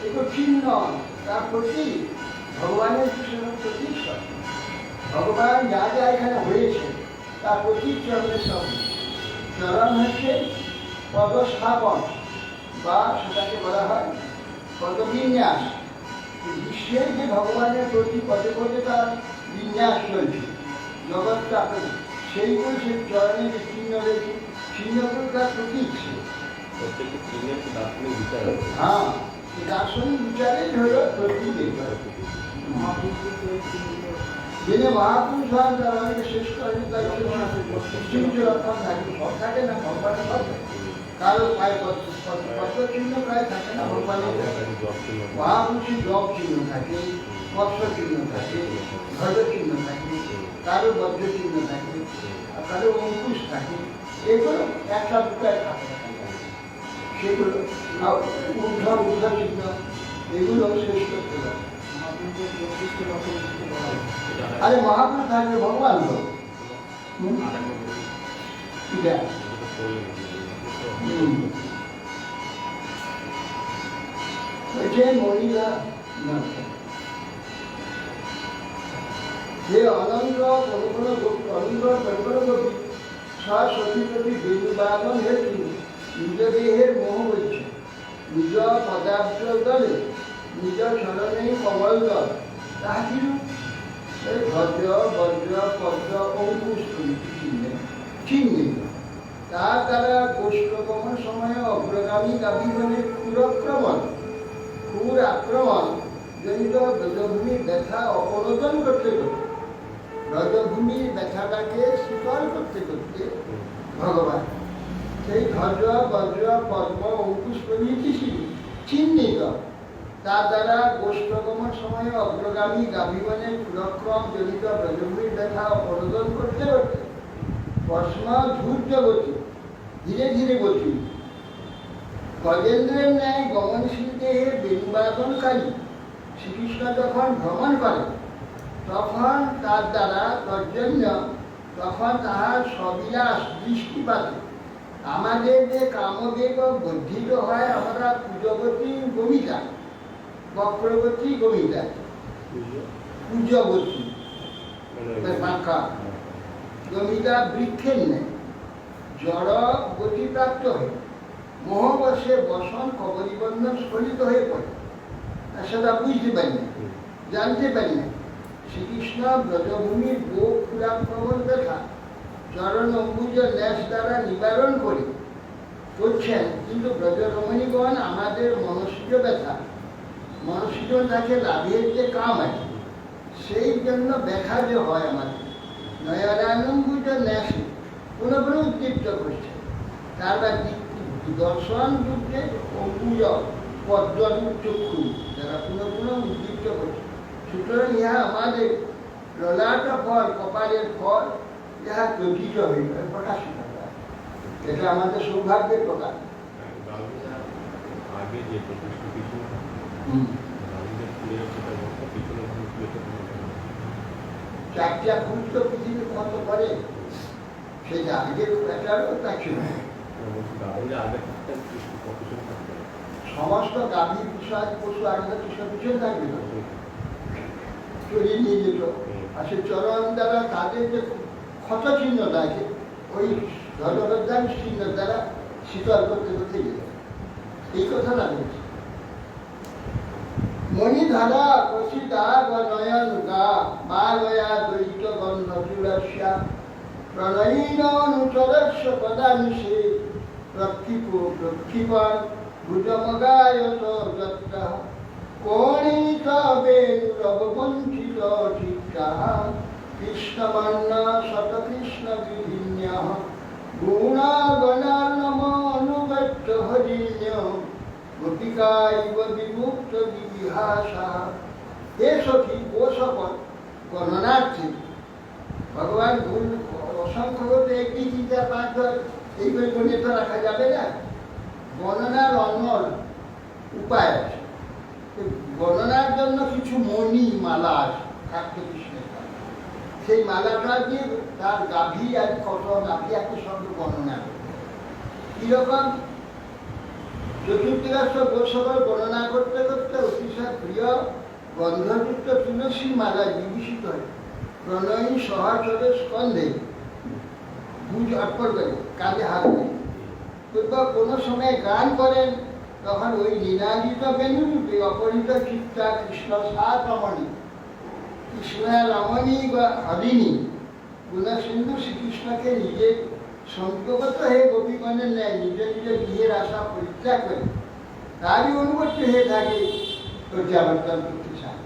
এগুলো চিহ্ন তার প্রতি ভগবানের প্রতিষ্ঠা। ভগবান যা যা এখানে হয়েছে তার প্রতি চরণের সব চরণ হচ্ছে পদস্থাপন বা সেটাকে বলা হয় পদবিন্যাস। বিশ্বের যে ভগবানের প্রতি পদে পদে তার বিন্যাস চলছে জগৎটা, সেইগুলো সেই চরণে যে চিহ্ন রয়েছে, চিহ্নগুলো তার প্রতীক ছিল। হ্যাঁ, দার্শনিক বিচারেই হলো প্রতীক। যিনি মহাপুরুষ হন তারা অনেকে শেষ করেন, তার রক্ষণ থাকে, সব থাকে না ভগবানের সব, কারো পায়ে পদ্ম চিহ্ন প্রায় থাকে না ভগবানের। মহাপুরুষের জপ চিহ্ন থাকে, মৎস্য চিহ্ন থাকে, ধ্বজ চিহ্ন থাকে, কারো বজ্র চিহ্ন থাকে, আর কারো অঙ্কুশ থাকে। এগুলো একটা দুটায় থাকে, সেগুলো ঊর্ধ্ব চিহ্ন এগুলো শেষ করতে পারে। আরে মহাপুরুষ থাকবে ভগবান তো মহিলা যে অনন্ত অনন্ত কল্পনগতি সতী প্রতি বেদুবাদন হেতু নিজ দেহের মোহ বলছে, নিজ পদার্থ দলে নিজ স্মরণেই কমল দল তাহা কিরূপ ভদ্র বজ্র পদ্ম অঙ্কুশ চিহ্নিত। তার দ্বারা কোষ্ঠগমন সময়ে অগ্রগামী গাভীগণের ক্ষুর আক্রমণ জনিত ব্রজভূমির ব্যথা অপনোদন করতে করতে, ব্রজভূমির ব্যথাটাকে শীতল করতে করতে ভগবান সেই ধ্বজ বজ্র পদ্ম অঙ্কুশ প্রভৃতি চিহ্নিত। তার দ্বারা গোষ্ঠগমন সময়ে অগ্রগামী গাভীগণের ক্ষুরক্রম জনিত ব্রজভূমির ব্যথা অপনোদন করতে করতে পশ্মা ধূর্য গতি ধীরে ধীরে গতি গজেন্দ্রের ন্যায় গমনশীল দেহে বেণুবাদনকারী শ্রীকৃষ্ণ যখন ভ্রমণ করে, তখন তার দ্বারা তর্জন্য, তখন তাহার সবিলাস দৃষ্টিপাতে আমাদের যে কামদেব বর্ধিত হয়, আমরা পূজবতী ভূমিকা বক্রবর্তী গমিতা, পূজ্যবর্তী বাঁকা, গমিতা বৃক্ষের নেই, জড় গতিপ্রাপ্ত হয়ে মোহবশে বসন কবরীবন্ধন স্খলিত হয়ে পড়ে। আর সেটা বুঝতে পারি না, জানতে পারি না। শ্রীকৃষ্ণ ব্রজভূমির বুক ফুলা প্রবল ব্যথা চরণ অম্বুজ ন্যাস দ্বারা নিবারণ করছেন, কিন্তু ব্রজরমণীগণ আমাদের মনস্বীয় ব্যথা, মনস্বীয়তাকে লাভের যে কাম আছে, সেই জন্য ব্যথা যে হয় আমাদের নয়নাম্বুজ ন্যাসে কোনো কোনো উদ্দীপ্ত করছে। তারপর দর্শন যুদ্ধে অম্বুজ পদ্ম চক্ষু যারা কোনো কোনো উদ্দীপ্ত করছে। সুতরাং ইহা আমাদের ললাট ফল, কপালের ফল, ইহা গঠিত হয়ে প্রকাশিত হয়। এটা আমাদের সৌভাগ্যের প্রকাশ। চারটা ফুল তো পৃথিবীর কত করে, সেটা আগের এটারও তা ছিল। সমস্ত গাভীর বিষয় পশু আগে পিছনে থাকবে না, চড়িয়ে নিয়ে যেত। আর সে চরণ দ্বারা তাদের যে ক্ষত চিহ্নটা আছে, ওই ধর্মদান চিহ্ন দ্বারা শীতল করতে করতে যেত। এই কথা লাগছে। মণিধারা কশিদা বা নয়ন গা মা গয়া দৈত গন্ধ চুরাস্যা প্রণয়ীন অনুচরস্য পদাংশে প্রক্ষিপন ভুজমগায়ত যত্রা কোণিত বেণুরবঞ্চিত চিত্রা কৃষ্ণবর্ণ শতকৃষ্ণ বিভিন্ন গুণগণার্ণমানুগত্য হরিণ্য গোপিকা ইব বিমুক্ত বিহাসা। হে সখী, ও সকল গণনার্থী, ভগবান ভুল অসংখ্য বলতে একটি চিন্তা পাঁচ এই বই গণে তো রাখা যাবে না। গণনার অন্য উপায় আছে। গণনার জন্য কিছু মণি মালা আছে থাকতে কৃষ্ণের, সেই মালাটা দিয়ে তার গাভী আর কত গাভী একই সঙ্গে গণনা করে। কিরকম? চতুর্দিগাস্ত গোসকল গণনা করতে করতে অতিশয় প্রিয় গন্ধযুক্ত তুলসী মালায় বিভূষিত হয় প্রণয়ী সহচরে স্কন্ধে ভুজ অর্পণ করে, কাঁধে হাত দেয়। কোনো সময় গান করেন, তখন ওই লীলাজিত বেণুরূপে অপরিত চিত্তা কৃষ্ণ সাত রমণী, কৃষ্ণ রমণী বা হরিণী গুণসিন্ধু শ্রীকৃষ্ণকে নিজের সংযুক্ত হয়ে গোপীগণের ন্যায় নিজের নিজের গৃহের আশা পরিত্যাগ করে তারই অনুবর্তী হয়ে থাকে প্রত্যাবর্তন করতে চায়।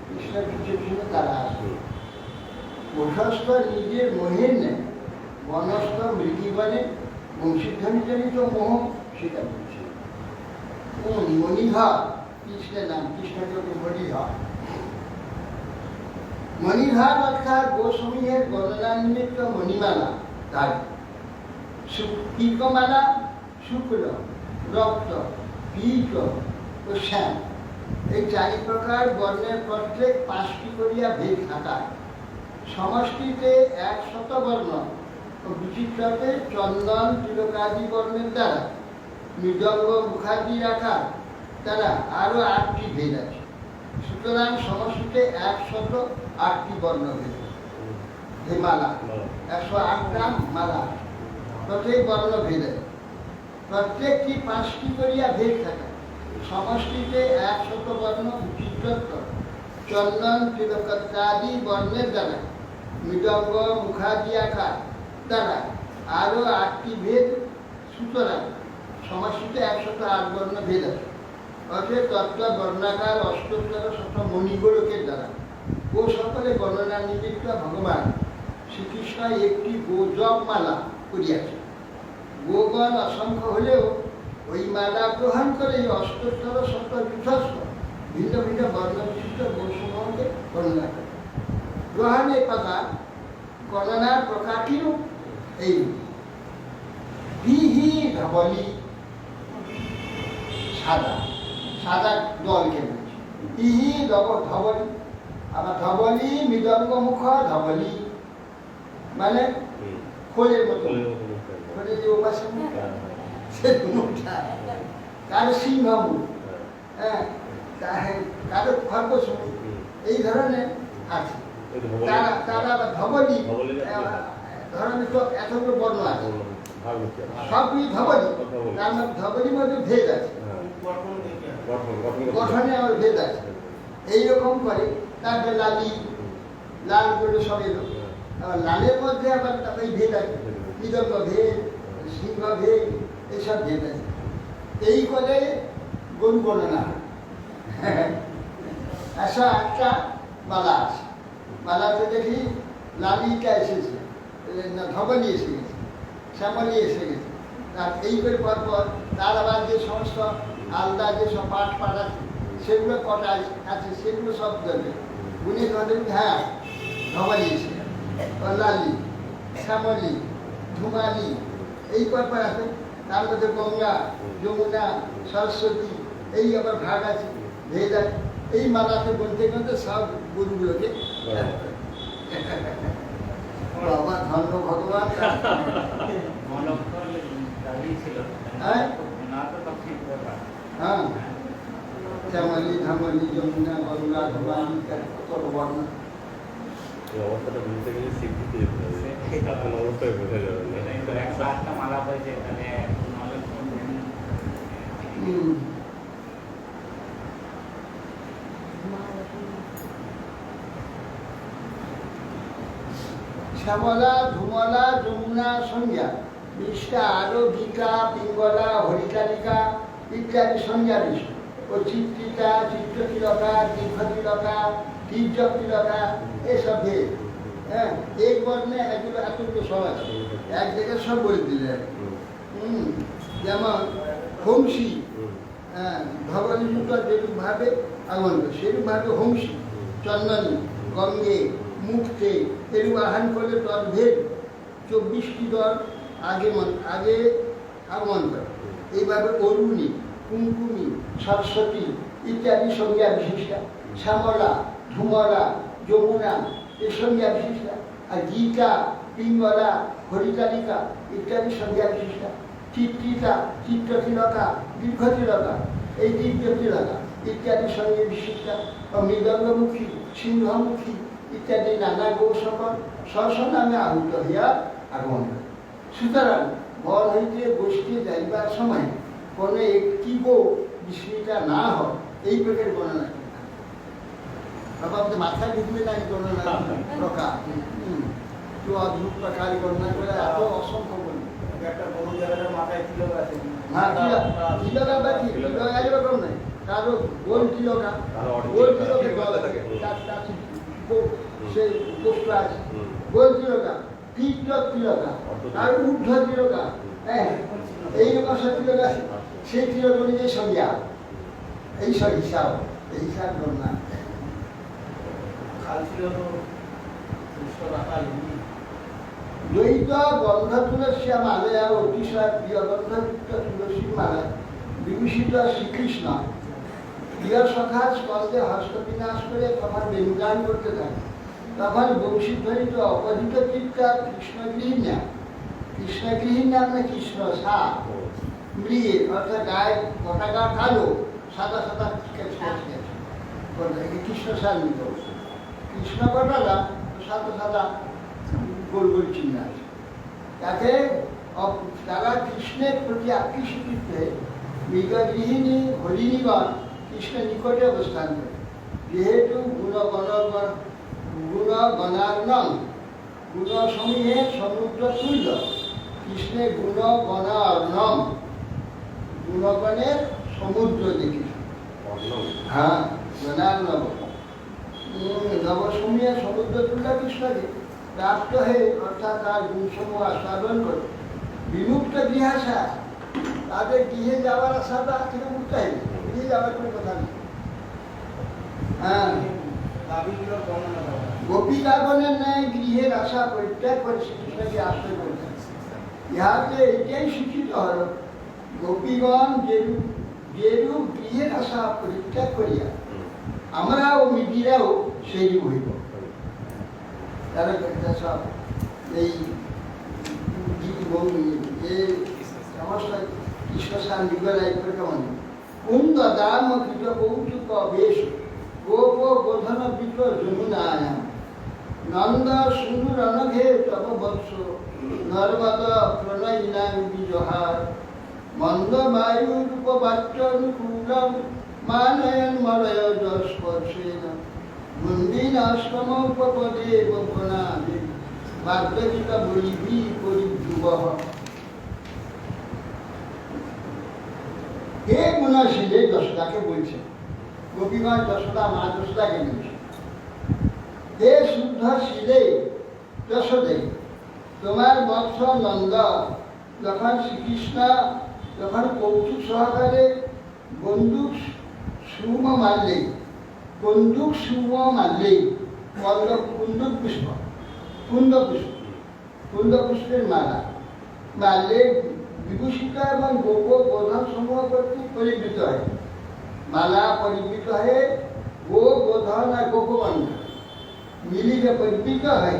কৃষ্ণের পিছনে পিছনে তারা আসে। প্রশস্ত নিজের মোহের নেয়, বনস্থ মৃগীগণে বংশীধ্বনিজনিত মোহ, সেটা বলছে। মণিধর কৃষ্ণের নাম, কৃষ্ণকে মণিধর। মণিধর অর্থাৎ গোসমূহের গণনা নিমিত্ত মণিমালা তার কীর্কমালা শুক্ল, রক্ত, পীত ও শ্যাম, এই চারি প্রকার বর্ণের প্রত্যেক 5টি করিয়া ভেদ থাকায় সমষ্টিতে 100 বর্ণ ও বিচিত্রতে চন্দন তিলকাদি বর্ণের দ্বারা মৃদঙ্গ মুখাদি রাখার দ্বারা আরো 8টি ভেদ আছে। সুতরাং সমষ্টিতে 108টি বর্ণ ভেদ, হে মালা 108টা মালা, প্রত্যেক বর্ণ ভেদে প্রত্যেকটি 5টি করিয়া ভেদ থাকে। সমষ্টিতে 100 বর্ণ বিচিত্রত্ব চন্দন তিলকাদি বর্ণের দ্বারা মৃদঙ্গ মুখাদি আকার দ্বারা আরো 8টি ভেদ। সুতরাং সমষ্টিতে 108 বর্ণ ভেদ আছে। অর্থাৎ তত্ত্ব বর্ণাকার অষ্টোত্তর শত মণিগোলকের দ্বারা ও সকলে গণনা নিযুক্ত ভগবান শ্রীকৃষ্ণ একটি গোজপ মালা করিয়াছে। গোগণ অসংখ্য হলেও ওই মালা গ্রহণ করে অষ্টোত্তর শত বিধ্বস্ত ভিন্ন ভিন্ন বর্ণ বিশিষ্ট গোসমূহকে গণনা করে। গ্রহণের কথা গণনার প্রকারটিরও এই বিহি ধবলি, সাদা সাদা দলকে বলছি। ইহি ধবলি, আবার ধবলি মৃদঙ্গ মুখ ধবলি মানে খোলের মতো, খোলে যে উপাসন সে মুখটা তার সিংহ মুখ। হ্যাঁ, কারো খরগোশ এই ধরনের আছে। তারা আবার ধবলি ধরনের তো এতগুলো বর্ণ আছে, সবই ধবলি, তার মধ্যে ধবলির মধ্যে ভেদ আছে, গঠনে আমার ভেদ আছে। এইরকম করে তারপরে লাল করে সব এলো। আবার লালের মধ্যে আবার তারপরে ভেদ আছে, মৃদঙ্গ ভেদ, সিংহ ভেদ, এইসব ভেদ আছে। এই করে গরু গণনা। আচ্ছা, একটা মালা আছে, মালাতে দেখি লালিটা এসেছে, ধবলি এসে গেছে, শ্যামলি এসে গেছে। আর এই করে পরপর তার আবার যে সমস্ত আলাদা যে সব পাঠ আছে সেগুলো কটা আছে, সেগুলো সব দেবে গুণে ধরে। হ্যাঁ, ধবলি এসে লালি, শ্যামলি, ধুমালি, এই পরপর আছে। তার মধ্যে গঙ্গা, যমুনা, সরস্বতী, এই আবার ভাগ আছে, ভেদ আছে। এই মালাতে বলতে বলতে সব গুরুগুলোকে বাবা ধন্য ভগবান। হ্যাঁ, শ্যামলি, ধামলি, যমুনা, গঙ্গা, ধুমালি, কত বর্ণ। অবস্থাটা বুঝতে গেলে স্বীকৃতি যেতে হবে, এখন অবস্থায় বোঝা যাবে না। মালা হয়েছে তাহলে শ্যামলা, ধুমলা, যমুনা, সংজ্ঞা, বিষ্টা, আরো, গীতা, পিঙ্গলা, হরিকালিকা ইত্যাদি সংজ্ঞা বিষয় ও চিত্রিকা, চিত্রতিলকা, দীর্ঘতিলকা, তীর্যতিলকা, এসব ভেদ। হ্যাঁ, এই বর্ণে এগুলো এতগুলো সব আছে, এক জায়গায় সব বলে দিলে। যেমন হোমসি, ধবলিযুক্ত যেরূপ ভাবে আগন্ত সেরূপ ভাবে হোমসি, চন্দনী, গঙ্গে, মুক্তে এরূপ আহ্বান করলে তদ্ভেদ 24টি দল আগে আগমন করে। এইভাবে অরুণী, কুমকুমি, সরস্বতী ইত্যাদি সংজ্ঞা বিশিষ্টা, শ্যামলা, ধুমলা, যমুনা এই সংজ্ঞা বিশিষ্টা, আর গীতা, পিঙ্গলা, হরিকালিকা ইত্যাদি সংজ্ঞা বিশিষ্টা, চিত্রিকা, চিত্রতিলকা, দীর্ঘতিলকা, এই দীর্ঘতিলকা ইত্যাদি সংজ্ঞা বিশিষ্টা, মৃদঙ্গমুখী, সিংহমুখী ইত্যাদি নানা গৌসকল স্বস্ব নামে আহুত হইয়া আগমন করে। সুতরাং বর হইতে গোষ্ঠী যাইবার সময় কোনো একটি গো বিস্মৃতা না হয়, এই প্রকার গণনা বাবা মাথায় ঢুকবে না। এই গণনা প্রকার একটু অদ্ভুত প্রকার গণনা করে এত অসংখ্য গণনা। একটা বড় জায়গাটার মাথায় তিলক আছে। হ্যাঁ, তিলকা বা তিলকা একরকম নাই, কারো গোল তিলকা, গোল তিলকের গলা থাকে, সেই পোস্টটা আছে, গোল তিলকা, তীর্থ তিলকা, আর ঊর্ধ্ব তিলকা, হ্যাঁ এইরকম সব তিলক আছে। সেই তিলক অনুযায়ী সংজ্ঞা, এই সব হিসাব, এই হিসাব গণনা। দ্বৈত গন্ধ তুলসী মালয়া অতিশয় প্রিয় গন্ধযুক্ত তুলসী মালা বিভূষিত শ্রীকৃষ্ণ প্রিয় সখা স্কন্ধে হস্তবিনাশ করে তখন বেণুগান করতে থাকে। তখন বংশীধ্বনিত অপরিত চিৎকার কৃষ্ণগৃহিণা, কৃষ্ণগৃহিণা মানে কৃষ্ণ সা মৃগে, অর্থাৎ গায়ে গোটাকা কালো, সাদা সাদা কৃষ্ণ সার নিত। কৃষ্ণ গোটালা সাদা সাদা গোল গোল চিহ্ন আছে। তাতে তারা কৃষ্ণের প্রতি আকৃষ্ট হয়ে মৃগগৃহিণী হরিণীগণ কৃষ্ণের নিকটে অবস্থান করে। যেহেতু গুণগণার্ণং, গুণসমূহে সমুদ্র তুল্য, কৃষ্ণের গুণগণার্ণং, গুণগণের সমুদ্র দেখি। হ্যাঁ, গণার্ণব নবসমূহে সমুদ্র তুল্য কৃষ্ণকে প্রাপ্ত হয়ে, অর্থাৎ তার গুণসমূহ আস্বাদন করে বিমুক্ত গৃহাশা, তাদের গৃহে যাওয়ার আশাটা থেকে মুক্ত হয়ে যায়, গৃহে যাওয়ার কোনো কথা নেই। হ্যাঁ, গোপিকাগণের ন্যায় গৃহের আশা পরিত্যাগ করে শ্রীকৃষ্ণকে আশ্রয় করতে। ইহাতে এটাই শিক্ষিত হল, গোপীগণ যেরূপ গৃহের আশা পরিত্যাগ করিয়া আমরাও মিডিরাও সেইরূপ হইব। তারা সব এই সমস্ত কৃষ্ণ সার নিগড়াই করে কেমন কুন্দ দাম কৃত কৌতুক বেশ গোপ বোধন বিত যমুনায়াম নন্দ সুন্দর অনঘে তব বৎস নর্মদ প্রণয়িনাং বিজহার মন্দ বায়ু রূপবাচ্যনুকূলম মানয়ন মলয় যস্পর্শেন মন্দির আশ্রম উপপদেব প্রণামে বাগ্যজিকা বলিভি পরিযুবঃ। হে গুণশীলে যশোদাকে বলছে, গোপীগণ যশোদা মা যশোদাকে বলছে, হে শুদ্ধ শীলে যশোদে, তোমার বৎস নন্দ যখন শ্রীকৃষ্ণ যখন কৌতুক সহকারে বন্দুক সুম মারলে, বন্দুক সুম মারলে কুন্দুক পুষ্প, কুন্দ পুষ্পের মালা মারলে বিভূষিত এবং গোপ বোধন সমূহ কর্তৃক পরিবৃত হয়। মালা পরিবৃত হয়ে গো বোধন আর গোপবন্ধ মিলিয়ে পরিবৃত হয়।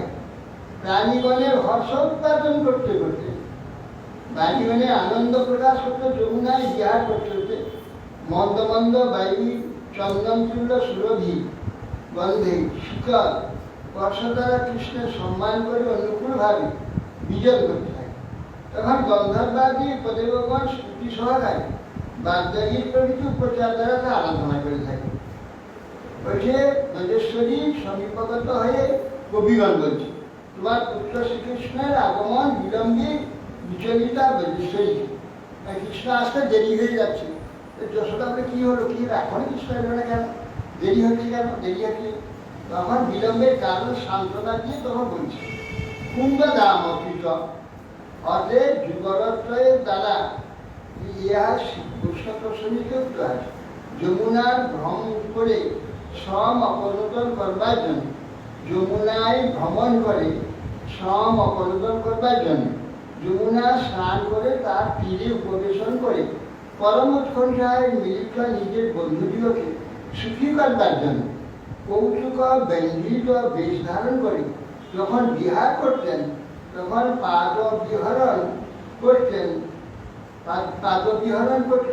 প্রাণীগণের হর্ষ উৎপাদন করতে করতে, প্রাণীগণে আনন্দ প্রকাশ করতে যমুনায় বিহার করতে করতে মন্দ মন্দ বায়ু চন্দন তুল্য সুরভি গন্ধে শিকর স্পর্শ দ্বারা কৃষ্ণের সম্মান করে অনুকূলভাবে বিজন করতে থাকে। তখন গন্ধর্বাদী উপদেবগণ স্তুতি সহকারে বাগদাগীর প্রভৃতি উপচার দ্বারা তা আরাধনা করে থাকে। বলছে নজেশ্বরী সমীপগত হয়ে কবিগণ বলছে, তোমার পুত্র শ্রীকৃষ্ণের আগমন বিলম্বে বিচলিতা বজেশ্বরী, কৃষ্ণ আসতে দেরি হয়ে যাচ্ছে। যশোদা বলে কি হলো, কি এখন কৃষ্ণ এলো না কেন, দেরি হচ্ছে কেন, দেরি হচ্ছে। তখন বিলম্বের কারণ সান্ত্বনা দিয়ে তখন বলছে, কুন্দ দাম অকৃত অতএব যুগরত্রয়ের দ্বারা ইহা কৃষ্ণ প্রসঙ্গিত যমুনার ভ্রমণ করে সম অপনোদন করবার জন্য, যমুনায় ভ্রমণ করে সম অপনোদন করবার জন্য, যমুনা স্নান করে তার তীরে উপবেশন করে পরম উৎকণ্ঠায় মিলিত নিজের বন্ধুদিগকে সুখী করবার জন্য কৌতুক ব্যঞ্জিত বেশ ধারণ করে যখন বিহার করতেন, তখন পাদবিহরণ করতেন,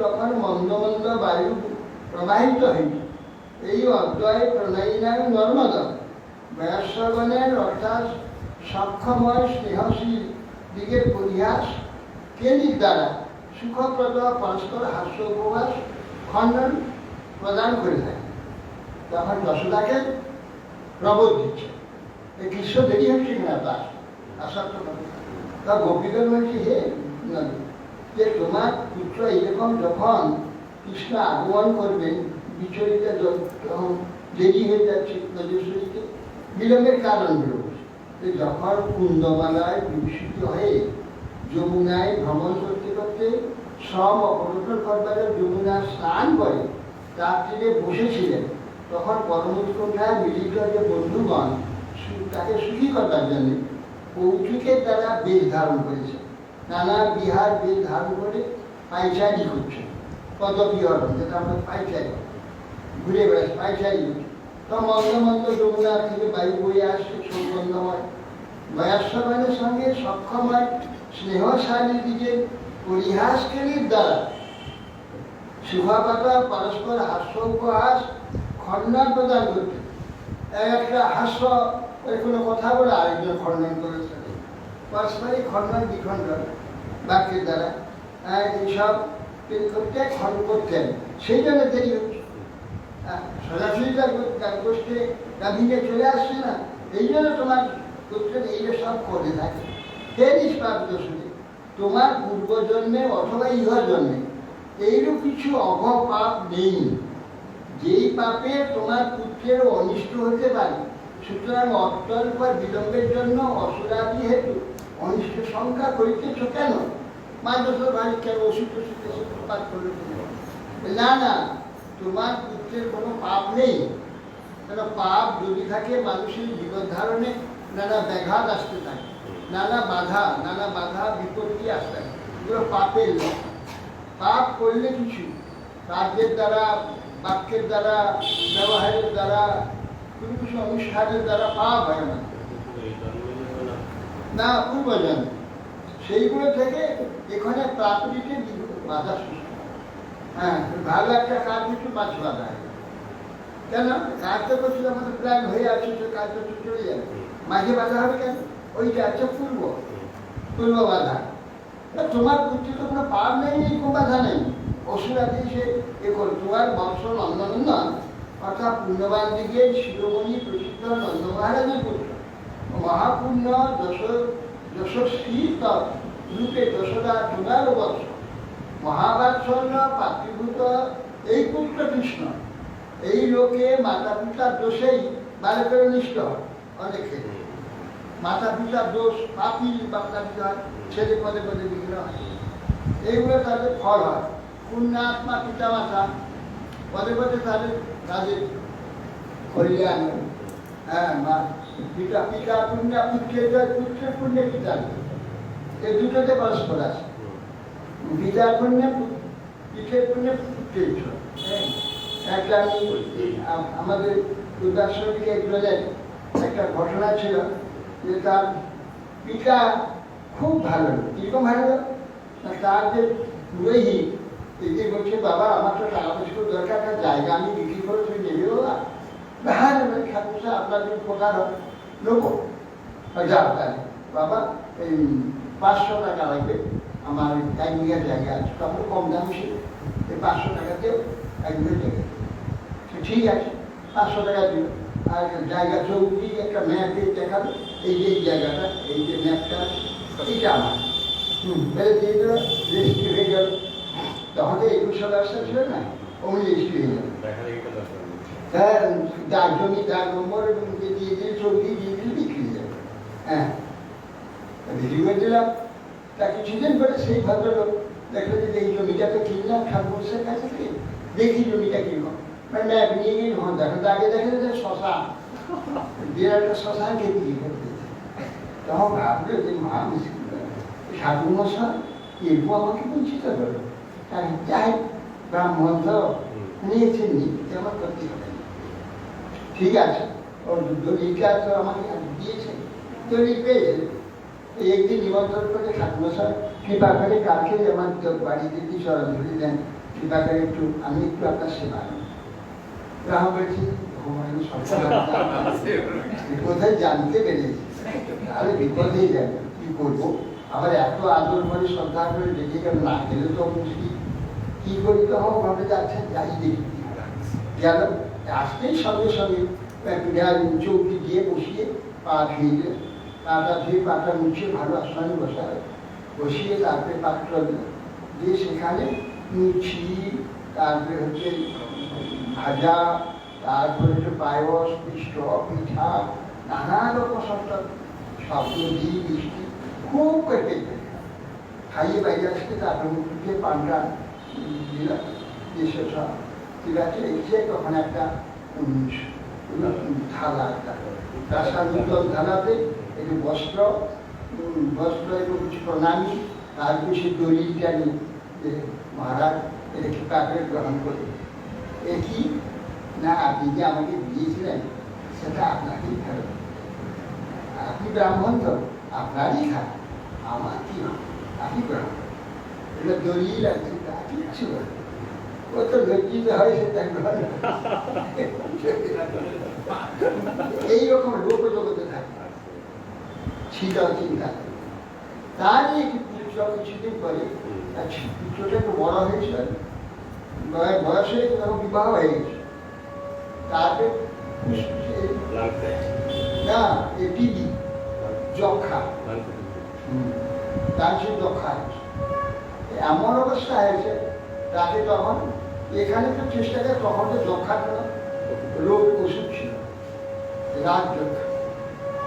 তখন মন্দ মন্দ বায়ু প্রবাহিত হইত। এই অদ্বয় প্রণয়িনাং নর্মদ বয়স্যগণের অর্থাৎ সক্ষময় স্নেহশীল দিকের পরিহাস কেন্দ্রিক দ্বারা সুখপ্রদ পরস্পর হাস্য উপবাস খণ্ডন প্রদান করে থাকে। তখন যশোদাকে প্রবোধ দিচ্ছে, এই কৃষ্ণ দেরি হচ্ছে কিনা তার আসক্ত তা গোপীগণ বলছে, হে যে তোমার পুত্র এরকম যখন কৃষ্ণ আগমন করবেন বিচলিত যখন দেরি হয়ে যাচ্ছে নজেশ্বরীকে, বিলম্বের কারণগুলো যখন কুন্দমালায় বিভূষিত হয়ে যমুনায় ভ্রমণ করতে করতে সব অপনোদন করবার যমুনা স্নান করে তার তীরে বসেছিলেন, তখন পরম উৎকণ্ঠায় মিলিত যে বন্ধুগণ তাকে সুখী করবার জন্য কৌতুকের দ্বারা বেশ ধারণ করেছে। নানা বিহার বেশ ধারণ করে পাইচারি করছে, পদবিহরণ যেটা আমরা পাইচারি ঘুরে বেড়াচ্ছি, পাইচারি করছে। তো মন্দ মন্দ যমুনা থেকে বায়ু বয়ে আসছে, সৌগন্ধময় বয়স্যগণের সঙ্গে সক্ষম হয় স্নেহশালী দিকে পরিহাসকারীর দ্বারা শুভাপাতা পরস্পর হাস্য উপহাস খণ্ডন প্রদান করতে, একটা হাস্য কোনো কথা বলে আরেকজন খণ্ডন করে থাকে, পারস্পরিক খণ্ডন বিখণ্ডন বাক্যের দ্বারা এইসব করতে খণ্ড করতেন। সেই জন্য দেরি হচ্ছে, সরাসরি তার গোষ্ঠী গাভীকে চলে আসছে না, এই জন্য তোমার করতেন এই সব করে থাকে। হে নিষ্পাপিত শুনে, তোমার পূর্বজন্মে অথবা ইহা জন্মে এইরূপ কিছু অঘ পাপ নেই, যেই পাপে তোমার পুত্রের অনিষ্ট হতে পারে। সুতরাং অত্যল্প বিলম্বের জন্য অসুরাদি হেতু অনিষ্ট সংখ্যা করিতেছ কেন? মাদ্রাসার বাড়ি কেন অসুখ পাপ করলে না, না, তোমার পুত্রের কোনো পাপ নেই। কেন পাপ যদি থাকে মানুষের জীবন ধারণে নানা ব্যাঘাত আসতে থাকে, নানা বাধা বিপত্তি আসতে থাকে, এগুলো পাপের লক্ষণ। পাপ করলে কিছু কার্যের দ্বারা, বাক্যের দ্বারা, ব্যবহারের দ্বারা, কোনো কিছু অনুষ্ঠানের দ্বারা পাপ হয় না পূর্বজন্ম, সেইগুলো থেকে এখানে প্রাপ্তিতে বাধা সৃষ্টি হয়। হ্যাঁ, ভালো একটা কাজ একটু মাছ বাঁধা হয়। কেন কাজটা করছিল আমাদের প্ল্যান হয়ে আছে, তো কাজটা তো চলে যাবে। মাঝে বাঁধা হবে কেন? ওইটা আছে পূর্ব বাধা। তোমার বুদ্ধি তো কোনো পাপ নেই, কোনো বাধা নেই। অসুরা দিয়ে এ করে তোমার বংশ নন্দনন্দন অর্থাৎ পুণ্যবান দিকে শিরোমণি প্রসিদ্ধ নন্দ মহারাজের পুত্র মহাপুণ্য যশস্বী রূপে দশরা 11 বর্ষ মহাবাৎসল্য পাতৃভূত এই পুত্র কৃষ্ণ এই লোকে মাতা পিতার দোষেই বারে করে নিষ্ঠ হয়। অনেক ক্ষেত্রে মাতা পিতার দোষ পাপি মাতা পিতা হয়, ছেলে পদে পদে বিঘ্ন হয়, এইগুলো তাদের ফল হয়। পুণ্যাত্মা পিতা মাতা পদে পদে তাদের কল্যাণ। হ্যাঁ, পিতা পিতা পুণ্য পুত্রের পুণ্যে পিতা, এই দুটোতে পরস্পর আছে। পিতার পুণ্যে পিঠের পুণ্যে পুত্রের। একটা আমি আমাদের উদাসীকে বলেন একটা ঘটনা ছিল যে তার পিতা খুব ভালো, কিরকম ভালো, তার যে পুরোহিত এটি বলছে, বাবা আমার তো টাকা পয়সা দরকার, একটা জায়গা আমি বিক্রি করে তুমি নেবে বাবা। হ্যাঁ ঠাকুর আপনার যদি উপকার হয় নেবো। যাও তাহলে বাবা এই 500 টাকা লাগবে, আমার 1 বিঘা জায়গা আছে, তখন কম দাম ছিল, এই 500 টাকাতেও 1 বিঘা জায়গা। ঠিক আছে, 500 টাকা দিল। আর জায়গা চৌকি একটা ম্যাপ দিয়ে দেখালো, এই যে জায়গাটা, এই যে ম্যাপটা এইটা আমার দিয়ে দিল, রেজিস্ট্রি হয়ে গেল। তখন তো 21 ব্যবস্থা ছিল না, অমনি রেজিস্ট্রি হয়ে গেল। হ্যাঁ, যার জমি যার নম্বর এবং দিয়ে দিয়ে চৌকি দিয়ে দিলে বিক্রি হয়ে যাবে। হ্যাঁ, বিক্রি করে দিলাম। তা কিছুদিন পরে সেই ভদ্রলোক দেখলো যে এই জমিটা তো কিনলাম ঠাকুরের কাছে থেকে, দেখি জমিটা কিনলাম, ম্যাপ নিয়ে গিয়ে যখন দেখো আগে দেখে যে শশা, বিরাট শশাকে বিক্রি করে দিয়েছে। তখন ভাবলো যে মা ঠাকুর মশাই এরকম আমাকে বঞ্চিত করলো। যাই ব্রাহ্মণ তো নিয়েছেন, আমার করতে হবে, ঠিক আছে, ওর দলিলটা তো আমাকে দিয়েছে, দলিল পেয়েছে। একদিন নিমন্ত্রণ করে ঠাকুর মশাই কৃপা করে কালকে আমার বাড়িতে কি চরণ ধরে দেন, কৃপা করে একটু আমি একটু আপনার সেবা নেব। রাম বলছি কোথায় জানতে পেরেছি, তাহলে বিপদেই যাবে, কি করবো। আবার এত আদর করে শ্রদ্ধা করে ডেকে গেল, না গেলে তো মুশকিল, কি করি। তখন ভাবে যাচ্ছে যাই দেখি গেল, আসতেই সঙ্গে সঙ্গে চৌকি দিয়ে বসিয়ে পা ধুয়ে দিল, পাটা ধুয়ে পাটা মুছিয়ে ভালো আসনে বসায়, বসিয়ে তারপরে পাত্র দিল, দিয়ে সেখানে লুচি, তারপরে হচ্ছে ভাজা, তারপরে হচ্ছে পায়স, মিষ্ট, পিঠা, নানা রকম সব ঘি মিষ্টি খুব পেটে খাইয়ে বাইরে আসতে, তারপরে মুখে পানটা দিলাম, দিয়ে সব ঠিক আছে। এসে তখন একটা থালা, একটা নূতন থালাতে একটু বস্ত্র এবং কিছু প্রণামী, তারপরে সে দলিলটা নিয়ে যে মহারাজ এটা কি কাপড় গ্রহণ করে, এ কি না আপনি যে আমাকে দিয়েছিলেন সেটা আপনাকেই ফেরত, আপনি ব্রাহ্মণ তো আপনারই খান, আমার কি আপনি গ্রহণ করেন, এটা দলিল আছে, তা কিচ্ছু ও তো লজ্জিত হয় সেটা গ্রহণ। এইরকম লোক জগতে থাকে, ছিল চিন্তা। তারই কিছুদিন পরে পুত্রটা একটু বড় হয়েছিল, বয়স হয়ে তখন বিবাহ হয়ে গেছে। তারপরে না টিবি যক্ষা, তার সে যক্ষা হয়েছে, এমন অবস্থা হয়েছে তাকে তখন এখানে তো চেষ্টা করে, তখন তো যক্ষার রোগ ওষুধ ছিল, রাত যক্ষা।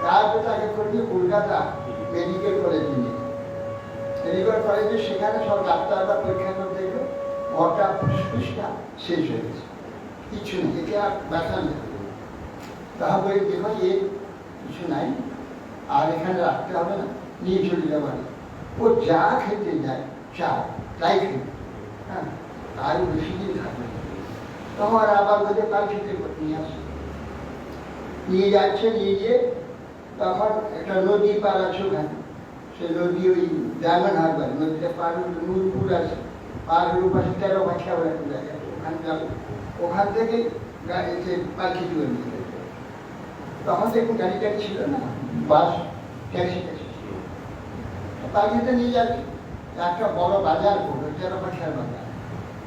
তারপরে তাকে করবে কলকাতা মেডিকেল কলেজে নিয়ে, মেডিকেল কলেজে সেখানে সব ডাক্তাররা পরীক্ষা করে দেখলো ঘরটা ফুসফুসটা শেষ হয়ে গেছে, কিছু নেই, একে আর ব্যথা নেই। তাহলে দেখো এর কিছু নাই, আর এখানে রাখতে হবে না, নিয়ে চলে যাবার। ও যা খেতে যায় চায় তাই খেতে, হ্যাঁ, তার বেশি দিন থাকবে। তখন আবার ওদের কাল খেতে নিয়ে আসে, নিয়ে যাচ্ছে, নিয়ে গিয়ে তখন একটা নদী পার আছে ওখানে, সে নদী ওই ডায়মন্ড হারবার, নদীটা পার নূরপুর আছে, পাহাড়ের পাশে 13 পাখিয়া বলে একটা জায়গা, ওখানে যাবো। ওখান থেকে গাড়িতে পাখি তুলে নিয়ে যেত। তখন দেখুন গাড়ি টাড়ি ছিল না, বাস ট্যাক্সি ট্যাক্সি ছিল। পাখিটা নিয়ে যাচ্ছে, একটা বড় বাজার করলো, 13 পাখিয়ার বাজার।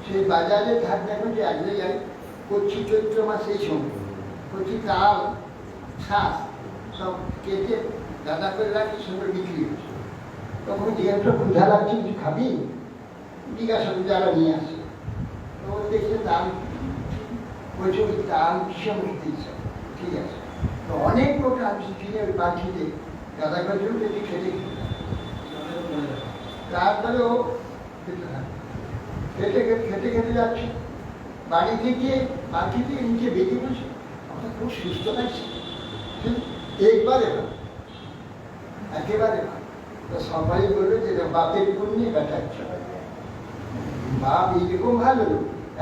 সেই বাজারে ধার দেখুন যে এক জায়গায় কচি চৈত্র মাস এই সময় কচি তাল শাঁস সব কেটে গাদা করে রাখি, সেগুলো বিক্রি হচ্ছে। তখন যেহেতু ক্ষুধা লাগছে, কিছু খাবি, জিজ্ঞাসা করে যারা নিয়ে আসে, তো দেখছে দাম, বলছে ওই তাল ভীষণ খেতে ইচ্ছা, ঠিক আছে। তো অনেক লোক আমি কিনে ওই পাখিতে গাদা করে খেতে খেতে তারপরে ও খেতে থাকে, খেতে খেতে খেতে খেতে যাচ্ছে। বাড়ি থেকে পাখি থেকে নিচে বেরিয়ে বলছে, আমার খুব সুস্থ লাগছে, একবারে ভালো, একেবারে ভালো। তো সবাই বললো যে বাপের পুণ্যে বেটাচ্ছে, বাপ এইরকম ভালো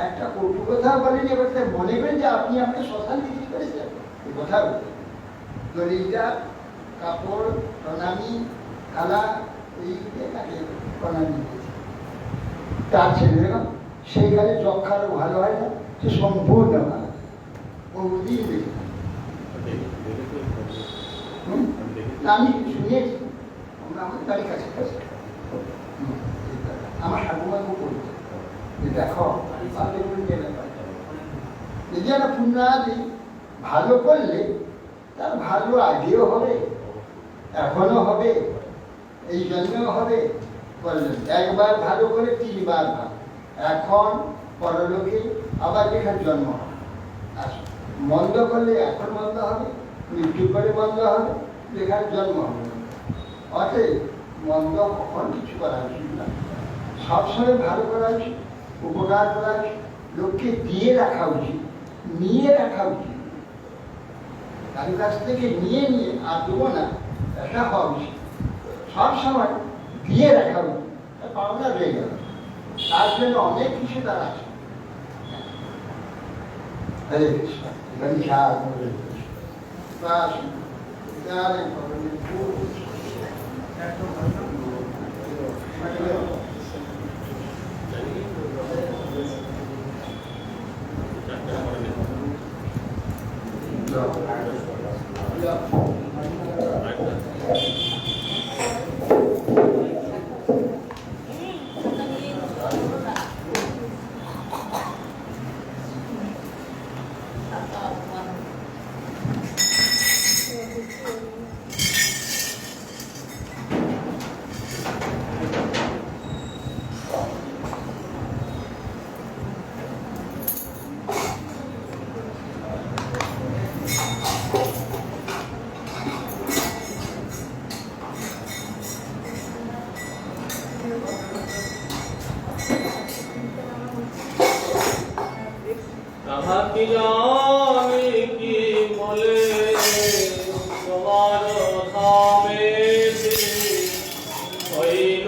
একটা কটু কথা বলেনি। এবার মনে করেন যে আপনি আমাকে শ্মশান বিক্রি করেছেন, এই কথা বলে দলিটা কাপড় প্রণামী খালা এই তাকে প্রণামী দিয়েছে। তার ছেলেরা সেইখানে যক্ষারও ভালো হয় না, সে সম্পূর্ণ ভালো, কোনদিন দেখি না। আমি শুনেছি, আমাদের বাড়ির কাছে কাছে আমার ঠাকুমা খুব বলছে যে দেখো যারা পুণ্যাদি ভালো করলে তার ভালো আগেও হবে, এখনো হবে, এই জন্মেও হবে। বললেন একবার ভালো করে 3 বার ভালো, এখন পরলোকে আবার যেখানে জন্ম হবে। আর মন্দ করলে এখন মন্দ হবে, মৃত্যু করে মন্দ হবে, যেখানে জন্ম হবে। অতএব মন্দ কখন কিছু করা উচিত না, সবসময় ভালো করা উচিত, উপকার করা উচিত, লোককে দিয়ে রাখা উচিত, নিয়ে রাখা উচিত। কারোর কাছ থেকে নিয়ে নিয়ে আর দেবো না, এটা হওয়া উচিত। সবসময় দিয়ে রাখা উচিত, পাওনা রয়ে গেল, তার জন্য অনেক কিছু তার আছে। হরে কৃষ্ণ, হরে কি জানি কি বলে তোমার ধামে হইল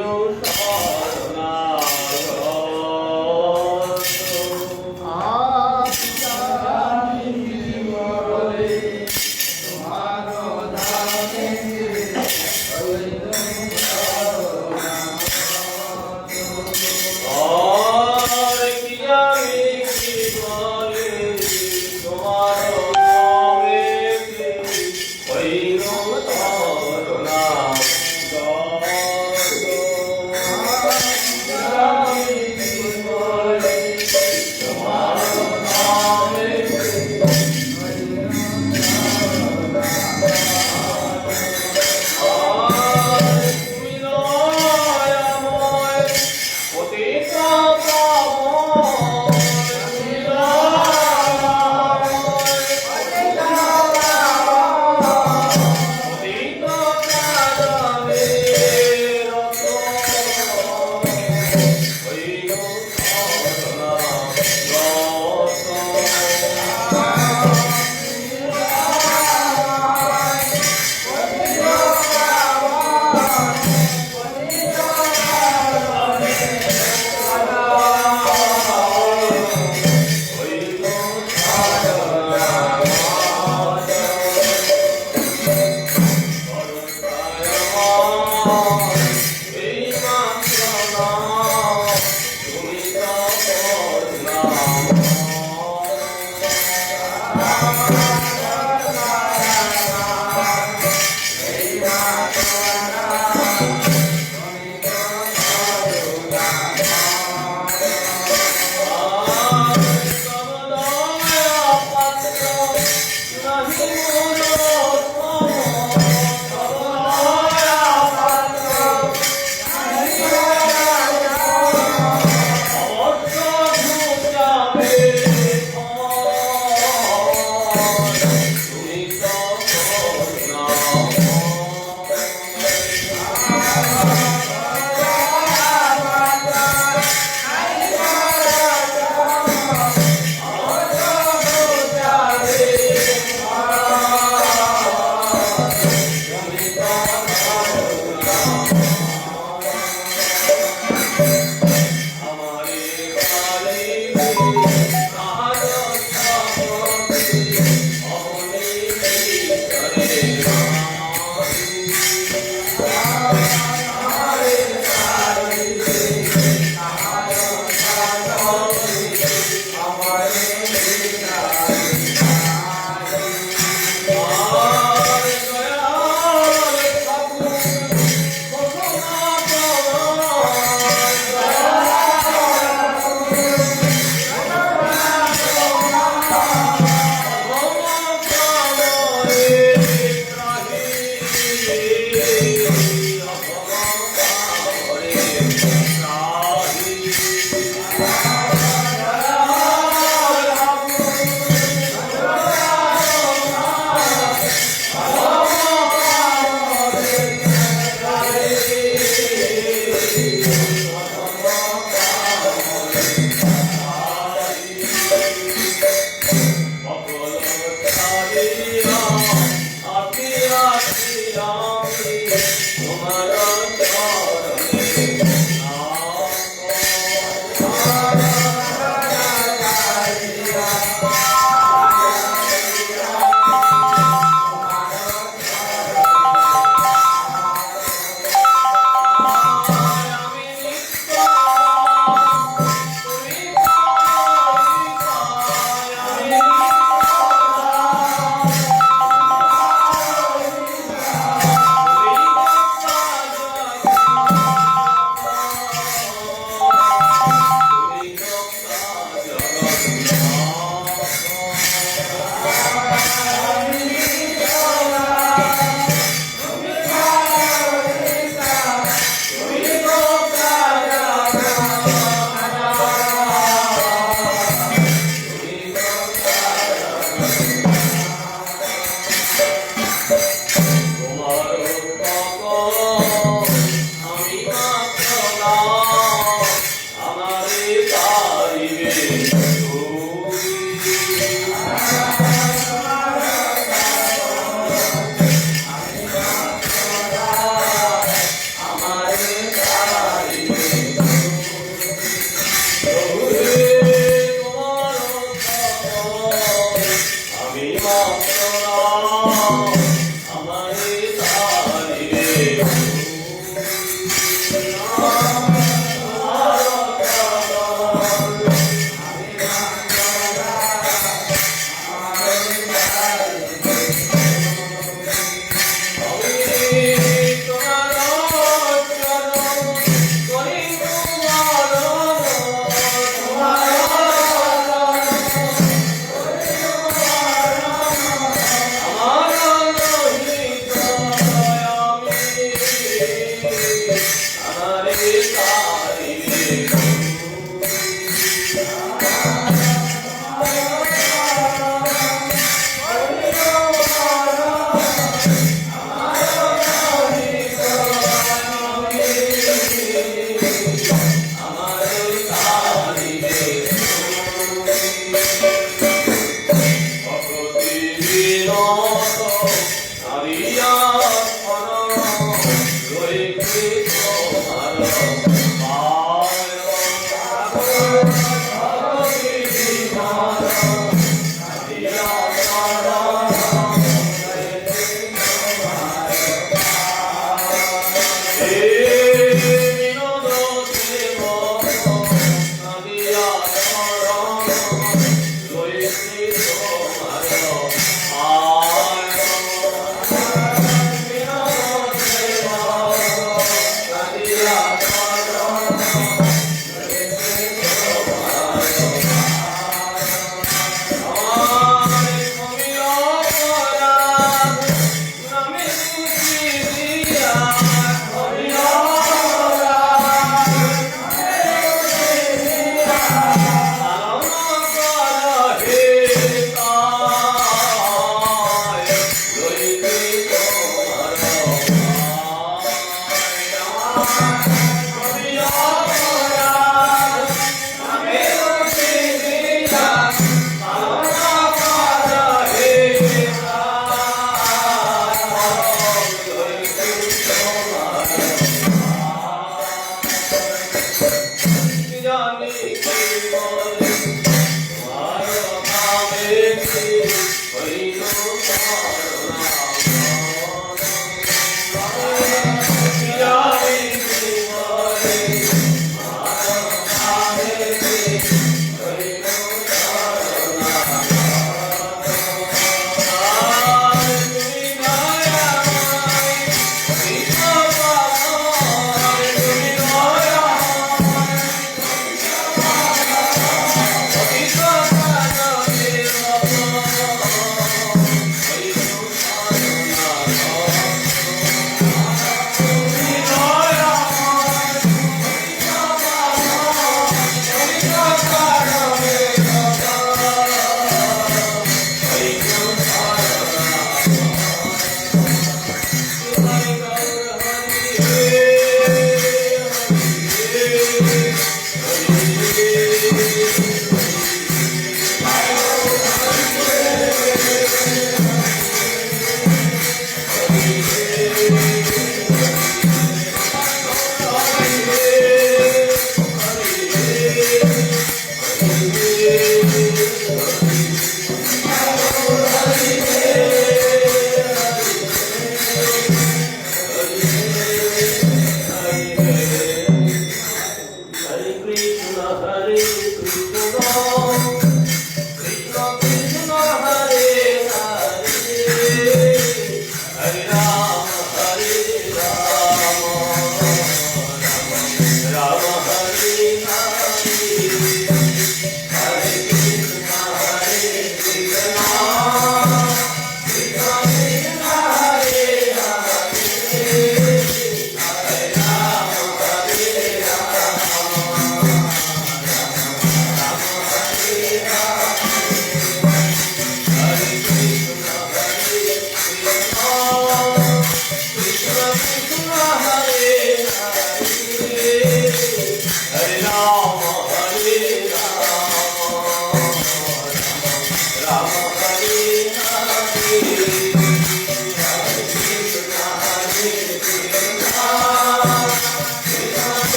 Hare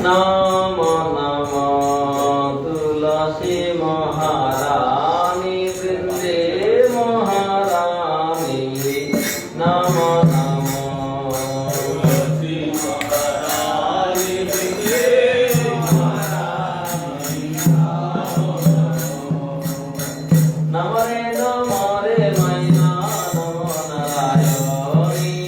নম নম তুলসী মহারানী বৃন্দে মহারানী নম নম তুলসী মহারানী বৃন্দে মহারানী নম রে মাইনা নম নারায়ণী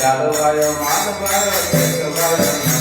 যাদবায় মাধবায় কেশবায়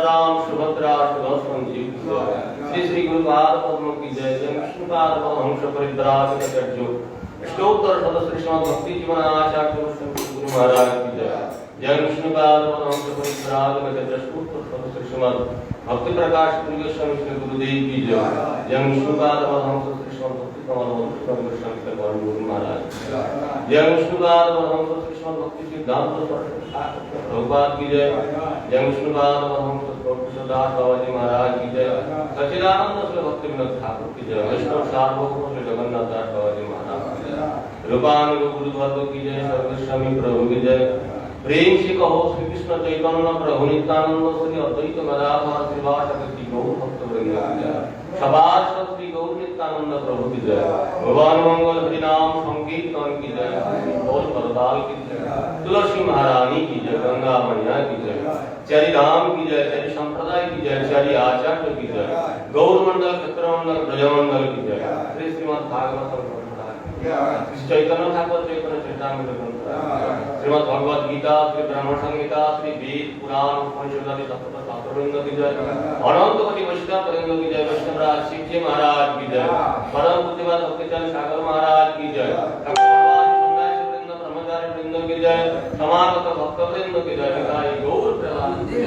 बलराम सुभद्रा सुदर्शन जी की जय। श्री श्री गुरुपाद पद्म की जय। जय विष्णुपाद परमहंस परिव्राजकाचार्य अष्टोत्तर शतश्री श्रीमद् भक्ति जीवन आचार्य गुरु महाराज की जय। जय विष्णुपाद परमहंस परिव्राजकाचार्य अष्टोत्तर शतश्री श्रीमद् भक्ति प्रकाश प्रिय स्वामी श्री गुरुदेव की जय। जय विष्णुपाद परमहंस श्री श्रीमद् भक्ति कमल स्वामी स्वामी श्री गुरु महाराज। जय विष्णुपाद परमहंस श्री श्रीमद् भक्ति सिद्धांत प्रभुपाद की जय। जय विष्णुपाद परमहंस दास बाबा जी महाराज की जय। सच्चिदानंद श्री भक्ति विनोद ठाकुर की जय। वैष्णव सार्वभौम श्री जगन्नाथ दास बाबा जी महाराज की जय। रूपानुग गुरुद्वार की जय। सर्वेश्वरी प्रभु की जय। प्रेम से कहो श्री कृष्ण चैतन्य प्रभु नित्यानंद श्री अद्वैत गदाधर श्रीवासदि गौर भक्त वृंद की जय। सभासद श्री गौर नित्यानंद प्रभु की जय। भगवान मंगल हरि नाम संकीर्तन की जय। बोल परदाल की जय। तुलसी महारानी की जय। गंगा मैया की जय। चारि धाम की जय। चारि संप्रदाय की जय। चारि आचार्य की जय। गौर मंडल क्षेत्रमंडल ब्रजमंडल की जय। श्री श्रीमद् भागवत चैतन्य ठाकुर चैतन्य चैतन्य श्रीमद् भगवद गीता श्री ब्रह्म संहिता श्री वेद पुराण उपनिषद आदि तत्व शास्त्रवृंद की जय। अनंत कोटि वैष्णव वृंद की जय। वैष्णवराज शिव जी महाराज की जय। परम पूज्यपाद भक्तिचंद सागर महाराज की जय। ब्रह्मचारी वृंद की जय। समागत भक्त वृंद की जय। निताई गौर प्रहलाद जय।